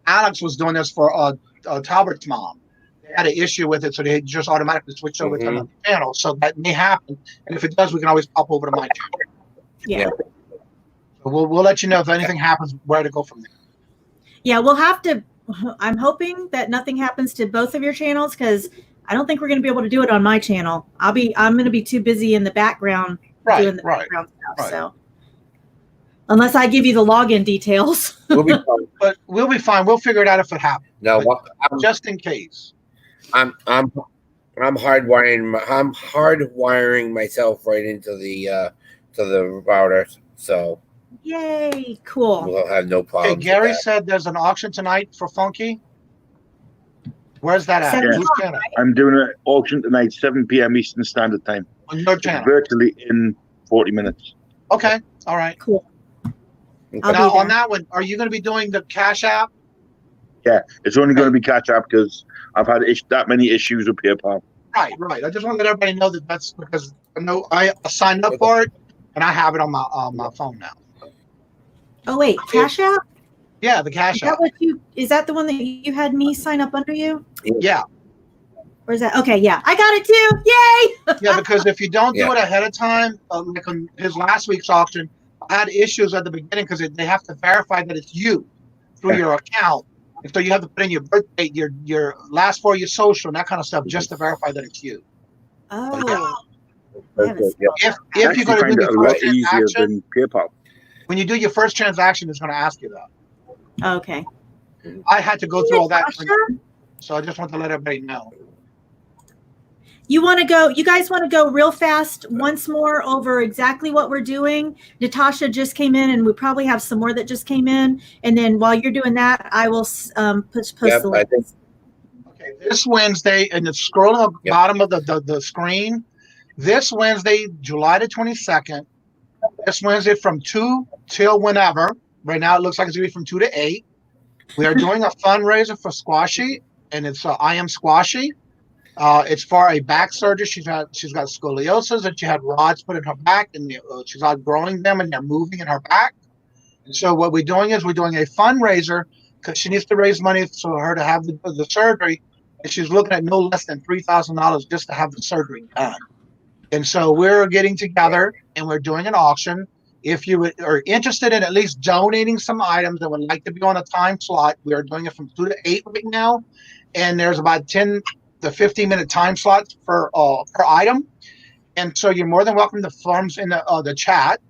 Alex was doing this for Talbert's mom, they had an issue with it, so they just automatically switched over to another channel. So that may happen. And if it does, we can always pop over to my channel. Yeah. So we'll let you know if anything happens, where to go from there. Yeah, we'll have to. I'm hoping that nothing happens to both of your channels because I don't think we're going to be able to do it on my channel. I'm going to be too busy in the background doing the background stuff. Right. So unless I give you the login details, We'll be fine. But we'll be fine. We'll figure it out if it happens. Now, Just in case. I'm hardwiring myself right into the router, so yay! Cool. we'll have no problem. Okay, Gary said there's an auction tonight for Funky. Where's that at? 7 Whose o'clock, channel? I'm doing an auction tonight, 7 p.m. Eastern Standard Time. On your It's channel. virtually in 40 minutes. Okay. All right. Cool. I'll Now, be on there. that one, are you going to be doing the Cash App? Yeah, it's only going to be catch up because I've had that many issues with PayPal. Right. I just want to let everybody know that that's because I know I signed up for it and I have it on my phone now. Oh wait, Cash App? Yeah, the Cash App. Is that the one that you had me sign up under you? Yeah. Or is that okay? Yeah, I got it too. Yay! Yeah, because if you don't do Yeah. it ahead of time, like on his last week's auction, I had issues at the beginning because they have to verify that it's you through your account. And so you have to put in your birth date, your last 4 of your social, and that kind of stuff, just to verify that it's you. Oh, Yeah. I haven't Yeah. If you're going to do it a your lot first easier transaction, than PayPal. when you do your first transaction, it's going to ask you that. okay. I had to go through all that, Natasha, so I just want to let everybody know. you guys want to go real fast once more over exactly what we're doing? Natasha just came in and we probably have some more that just came in. And then while you're doing that, I will post Yep, the I link. think Okay, this Wednesday, and it's scrolling up the bottom of the screen. This Wednesday, July the 22nd, this Wednesday from 2 till whenever. Right now, it looks like it's going to be from 2 to 8. We are doing a fundraiser for Squashy, and it's I Am Squashy. It's for a back surgery. She's got scoliosis, and she had rods put in her back, and she's outgrowing them, and they're moving in her back. And so what we're doing is we're doing a fundraiser because she needs to raise money for her to have the surgery, and she's looking at no less than $3,000 just to have the surgery done. And so we're getting together and we're doing an auction. If you are interested in at least donating some items and would like to be on a time slot, we are doing it from 2 to 8 right now, and there's about 10 to 15-minute time slots per item. And so you're more than welcome to forms in the chat.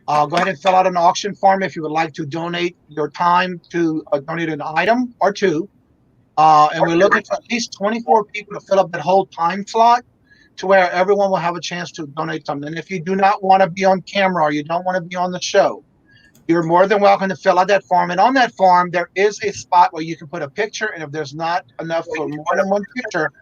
Go ahead and fill out an auction form if you would like to donate your time to donate an item or two. And we're looking for at least 24 people to fill up that whole time slot to where everyone will have a chance to donate something. And if you do not want to be on camera or you don't want to be on the show, you're more than welcome to fill out that form. And on that form, there is a spot where you can put a picture. And if there's not enough for more than one picture,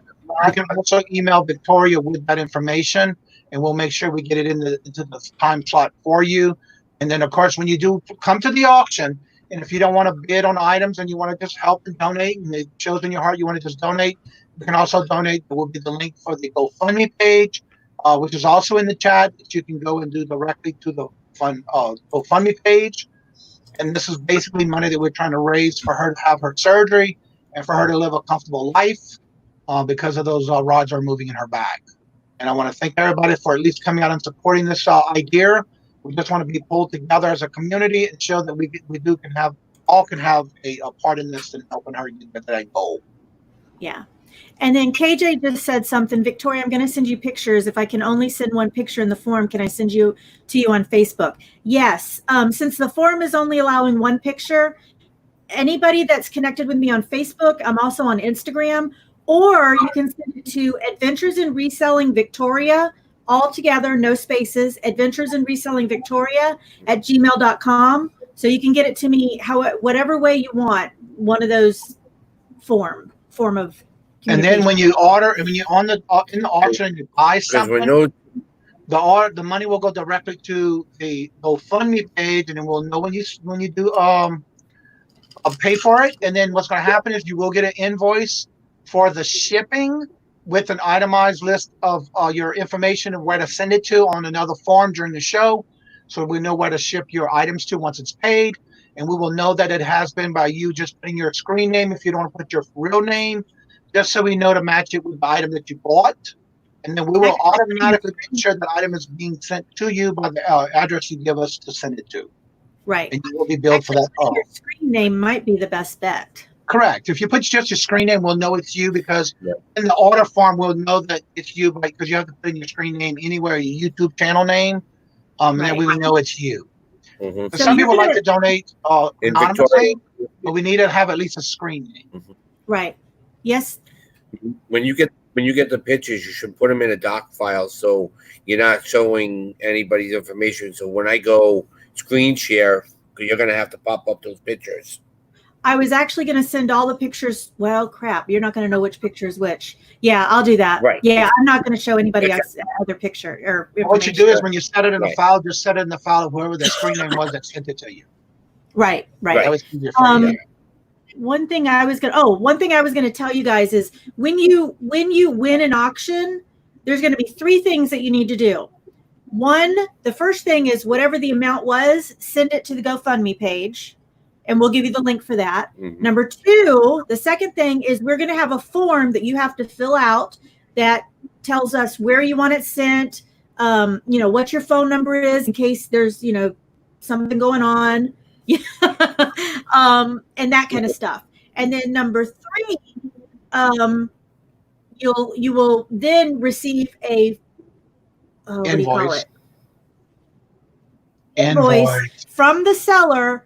you can also email Victoria with that information, and we'll make sure we get it into the time slot for you. And then, of course, when you do come to the auction, and if you don't want to bid on items and you want to just help and donate, and it shows in your heart you want to just donate, you can also donate. There will be the link for the GoFundMe page, which is also in the chat that you can go and do directly to the GoFundMe page. And this is basically money that we're trying to raise for her to have her surgery and for her to live a comfortable life because of those rods are moving in her back. And I want to thank everybody for at least coming out and supporting this idea. We just want to be pulled together as a community and show that we can have a part in this and helping her get to that goal. Yeah. And then KJ just said something. Victoria, I'm going to send you pictures. If I can only send one picture in the form, can I send you to you on Facebook? Yes. Since the form is only allowing one picture, anybody that's connected with me on Facebook, I'm also on Instagram, or you can send it to Adventures in Reselling Victoria, all together, no spaces, Adventures in Reselling Victoria @gmail.com. So you can get it to me whatever way you want, one of those form of. And then when you order, when you're in the auction and you buy something, the money will go directly to the GoFundMe page, and then we'll know when you do pay for it. And then what's going to happen is you will get an invoice for the shipping with an itemized list of your information and where to send it to on another form during the show, so we know where to ship your items to once it's paid. And we will know that it has been by you just putting your screen name if you don't want to put your real name, just so we know to match it with the item that you bought. And then we will automatically make sure that item is being sent to you by the address you give us to send it to. Right. And you will be billed for that. Your screen name might be the best bet. Correct. If you put just your screen name, we'll know it's you, because in the order form, we'll know that it's you because you have to put in your screen name anywhere, your YouTube channel name, and then we will know it's you. Mm-hmm. So some people like to donate anonymously, but we need to have at least a screen name. Mm-hmm. Right. Yes. When you get the pictures, you should put them in a doc file so you're not showing anybody's information. So when I go screen share, you're going to have to pop up those pictures. I was actually going to send all the pictures. Well, crap. You're not going to know which picture is which. Yeah, I'll do that. Right. Yeah, I'm not going to show anybody else other picture or information. What you do is when you set it in the file, just set it in the file of whoever the screen name was that sent it to you. Right. That was easier for you. One thing I was going to tell you guys is when you win an auction, there's going to be 3 things that you need to do. One, the first thing is whatever the amount was, send it to the GoFundMe page, and we'll give you the link for that. Mm-hmm. Number 2, the second thing is we're going to have a form that you have to fill out that tells us where you want it sent, what your phone number is in case there's, something going on. And that kind of stuff. And then number 3, you will then receive a invoice from the seller.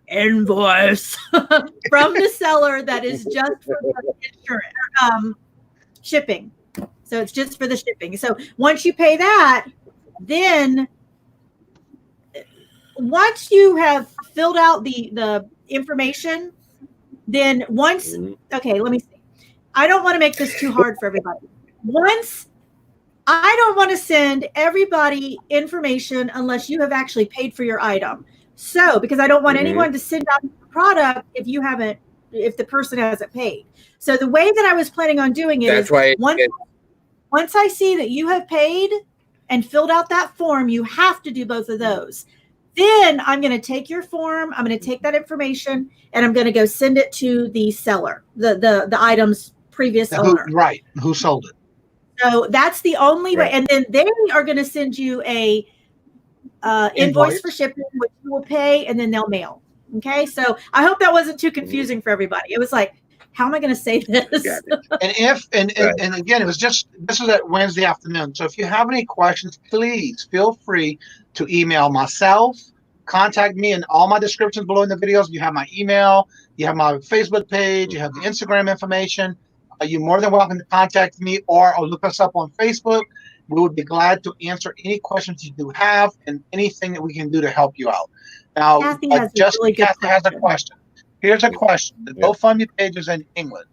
Invoice from the seller that is just for the insurance, shipping. So it's just for the shipping. So once you pay that, then once you have filled out the information, then once, okay, let me see. I don't want to make this too hard for everybody. I don't want to send everybody information unless you have actually paid for your item. So, because I don't want Mhm. anyone to send out the product if the person hasn't paid. So the way that I was planning on doing it That's is why. once I see that you have paid and filled out that form, you have to do both of those. Then I'm going to take your form, I'm going to take that information, and I'm going to go send it to the seller, the item's previous owner. Right. Who sold it? So that's the only way. Right. And then they are going to send you a invoice for shipping, which you will pay, and then they'll mail. Okay. So I hope that wasn't too confusing for everybody. It was like, how am I going to say this? And again, it was this is at Wednesday afternoon. So if you have any questions, please feel free to email myself, contact me, and all my descriptions below in the videos. You have my email, you have my Facebook page, you have the Instagram information. You're more than welcome to contact me or look us up on Facebook. We would be glad to answer any questions you do have and anything that we can do to help you out. Now, Kathy has a really good Kathy has a question. Here's a question. The GoFundMe page is in England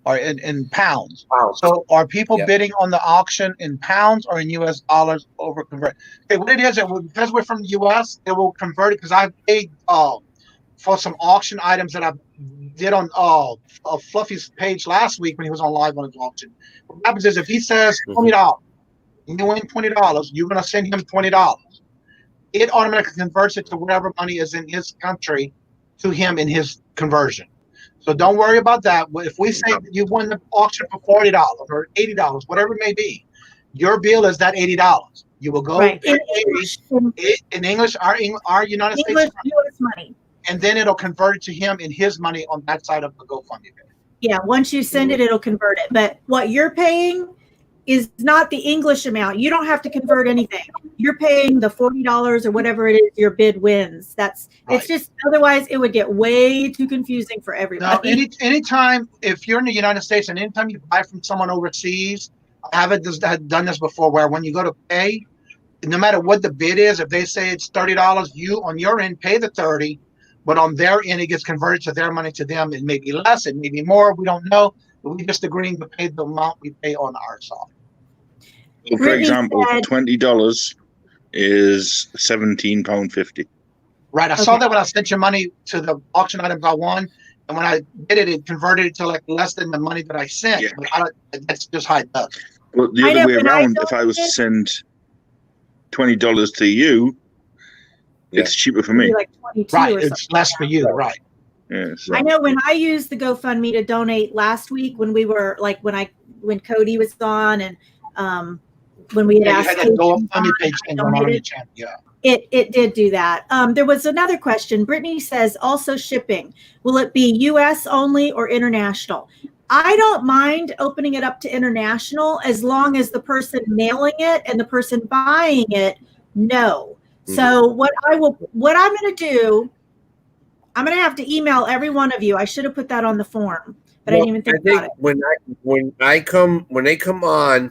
or in pounds. So are people bidding on the auction in pounds or in US dollars over convert? Okay, what it is, because we're from the US, it will convert it because I paid for some auction items that I did on Fluffy's page last week when he was on live on his auction. What happens is if he says $20, you win $20, you're going to send him $20. It automatically converts it to whatever money is in his country to him in his conversion. So don't worry about that. If we say that you won the auction for $40 or $80, whatever it may be, your bill is that $80. You will go Right. in English, our United States US money. And then it'll convert it to him in his money on that side of the GoFundMe page. Yeah, once you send it, it'll convert it. But what you're paying is not the English amount. You don't have to convert anything. You're paying the $40 or whatever it is your bid wins. It's just, otherwise it would get way too confusing for everybody. Now, anytime, if you're in the United States and anytime you buy from someone overseas, I have done this before where when you go to pay, no matter what the bid is, if they say it's $30, you on your end pay the 30, but on their end, it gets converted to their money to them. It may be less, it may be more. We don't know. But we just agreeing to pay the amount we pay on our side. So for example, $20 is £17.50. Right. I saw that when I sent your money to the auction items I won. And when I did it, it converted it to like less than the money that I sent. Yeah. But that's just how it does. But the other way around, if I was to send $20 to you, it's cheaper for me. Like 22 right. or It's less for you. Right. Yes. I know when I used the GoFundMe to donate last week when we were like when Cody was on and when we had asked that GoFundMe page thing going on your channel. Yeah. It did do that. There was another question. Brittany says also shipping. Will it be US only or international? I don't mind opening it up to international as long as the person mailing it and the person buying it know. So what I'm going to do, I'm going to have to email every one of you. I should have put that on the form, but I didn't even think about it. When they come on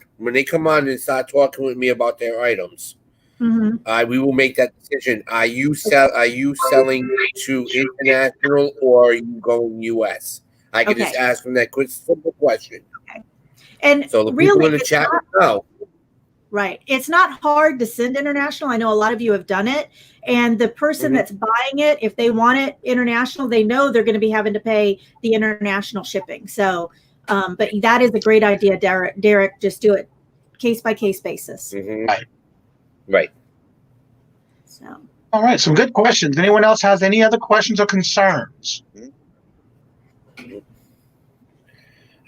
and start talking with me about their items, we will make that decision. Are you selling to international or are you going US? I can just ask them that quick simple question. Okay. And so the really, people in the chat know. Right. It's not hard to send international. I know a lot of you have done it. And the person that's buying it, if they want it international, they know they're going to be having to pay the international shipping. So, but that is a great idea, Derek. Just do it case by case basis. Right. So. All right. Some good questions. Anyone else has any other questions or concerns?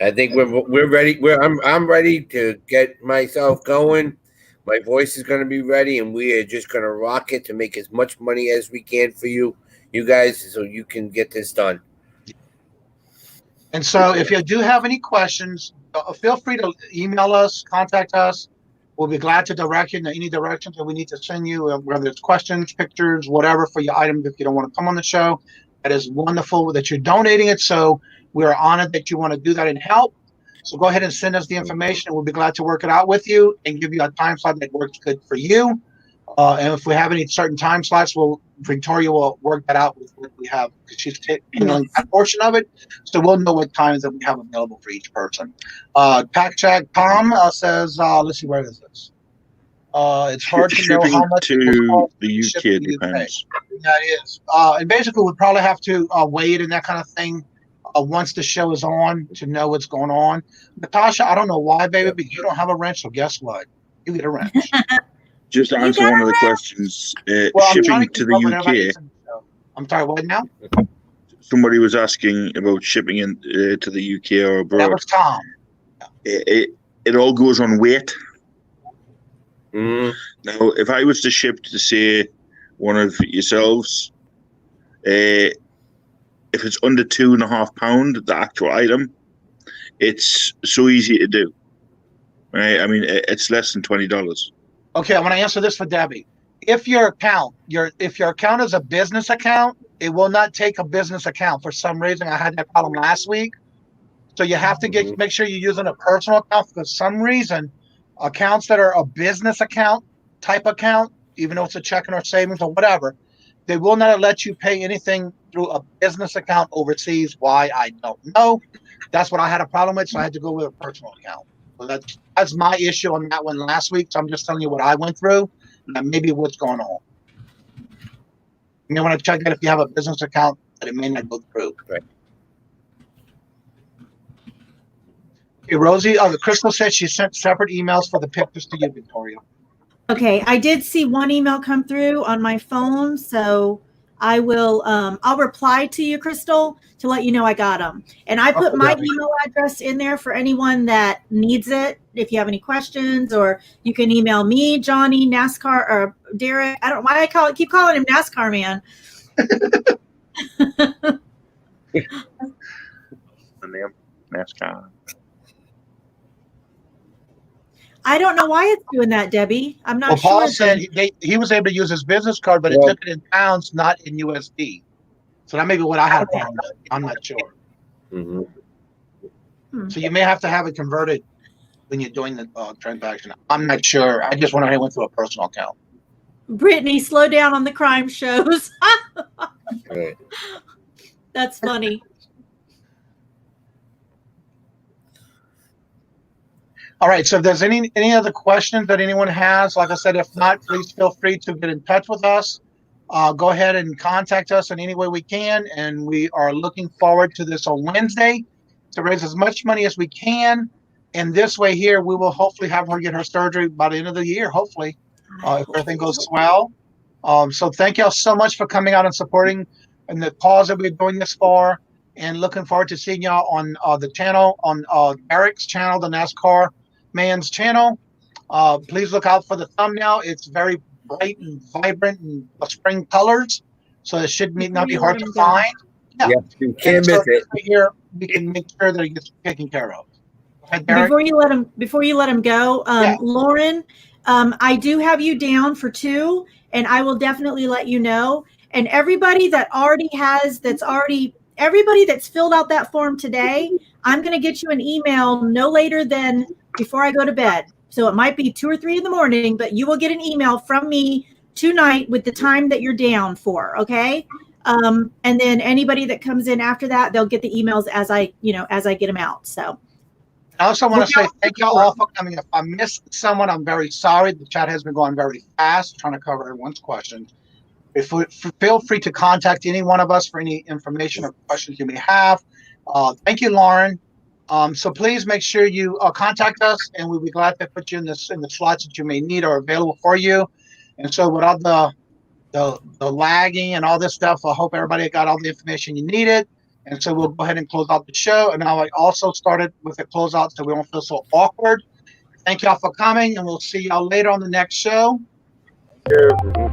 I think we're ready. I'm ready to get myself going. My voice is going to be ready, and we are just going to rock it to make as much money as we can for you guys, so you can get this done. And so, if you do have any questions, feel free to email us, contact us. We'll be glad to direct you in any directions that we need to send you, whether it's questions, pictures, whatever for your item. If you don't want to come on the show, that is wonderful that you're donating it. So we're honored that you want to do that and help. So go ahead and send us the information, and we'll be glad to work it out with you and give you a time slot that works good for you. And if we have any certain time slots, Victoria will work that out with what we have, because she's handling that portion of it. So we'll know what times that we have available for each person. Pack Check Tom says, let's see, where is this? It's hard to know Shipping how much it will to cost the to ship UK to the UK. depends. That is. And basically, we'd probably have to weigh it and that kind of thing once the show is on to know what's going on. Natasha, I don't know why, baby, but you don't have a wrench, so guess what? You get a wrench. Just to You answer got one of the it. questions, Well, I'm trying shipping to to keep up with the everybody UK, that's in the show. I'm sorry, what now? somebody was asking about shipping in, to the UK or That abroad. was Tom. It all goes on weight. Mm. Now, if I was to ship to, say, one of yourselves, if it's under £2.5, the actual item, it's so easy to do. Right? I mean, it's less than $20. Okay, I want to answer this for Debbie. If your account is a business account, it will not take a business account. For some reason, I had that problem last week. So you have to make sure you're using a personal account. For some reason, accounts that are a business account type account, even though it's a checking or savings or whatever, they will not let you pay anything through a business account overseas. Why, I don't know. That's what I had a problem with, so I had to go with a personal account. So that's my issue on that one last week. So I'm just telling you what I went through and maybe what's going on. You may want to check that if you have a business account that it may not go through. Right. Okay, Rosie, Crystal said she sent separate emails for the pictures to you, Victoria. Okay, I did see one email come through on my phone, so I will. I'll reply to you, Crystal, to let you know I got them. And I put my email address in there for anyone that needs it. If you have any questions, or you can email me, Johnny, NASCAR, or Derek. I don't know why I keep calling him NASCAR man. The name NASCAR. I don't know why it's doing that, Debbie. I'm not Well, sure. Paul said he was able to use his business card, but it took it in pounds, not in USD. So that may be what I had a problem with. I'm not sure. Mm-hmm. So you may have to have it converted when you're doing the transaction. I'm not sure. I just went went through a personal account. Brittany, slow down on the crime shows. Right. That's funny. All right. So if there's any other questions that anyone has, like I said, if not, please feel free to get in touch with us. Go ahead and contact us in any way we can. And we are looking forward to this on Wednesday to raise as much money as we can. And this way here, we will hopefully have her get her surgery by the end of the year, hopefully, if everything goes well. So thank y'all so much for coming out and supporting and the cause that we're doing this for. And looking forward to seeing y'all on the channel, on Eric's channel, the NASCAR Man's channel. Please look out for the thumbnail. It's very bright and vibrant and spring colors, so it should not be hard to find. Yeah, you can't miss it. Here we can make sure that it gets taken care of. Before you let him go, Lauren, I do have you down for 2, and I will definitely let you know. And everybody that everybody that's filled out that form today, I'm going to get you an email no later than before I go to bed. So it might be 2 or 3 in the morning, but you will get an email from me tonight with the time that you're down for. Okay. And then anybody that comes in after that, they'll get the emails as I get them out. So I also want to say thank y'all all for coming. If I missed someone, I'm very sorry. The chat has been going very fast, trying to cover everyone's questions. Feel free to contact any one of us for any information or questions you may have. Thank you, Lauren. So please make sure you contact us, and we'll be glad to put you in the slots that you may need or available for you. And so without the lagging and all this stuff, I hope everybody got all the information you needed. And so we'll go ahead and close out the show. And now I also started with a closeout so we don't feel so awkward. Thank y'all for coming, and we'll see y'all later on the next show. Yeah.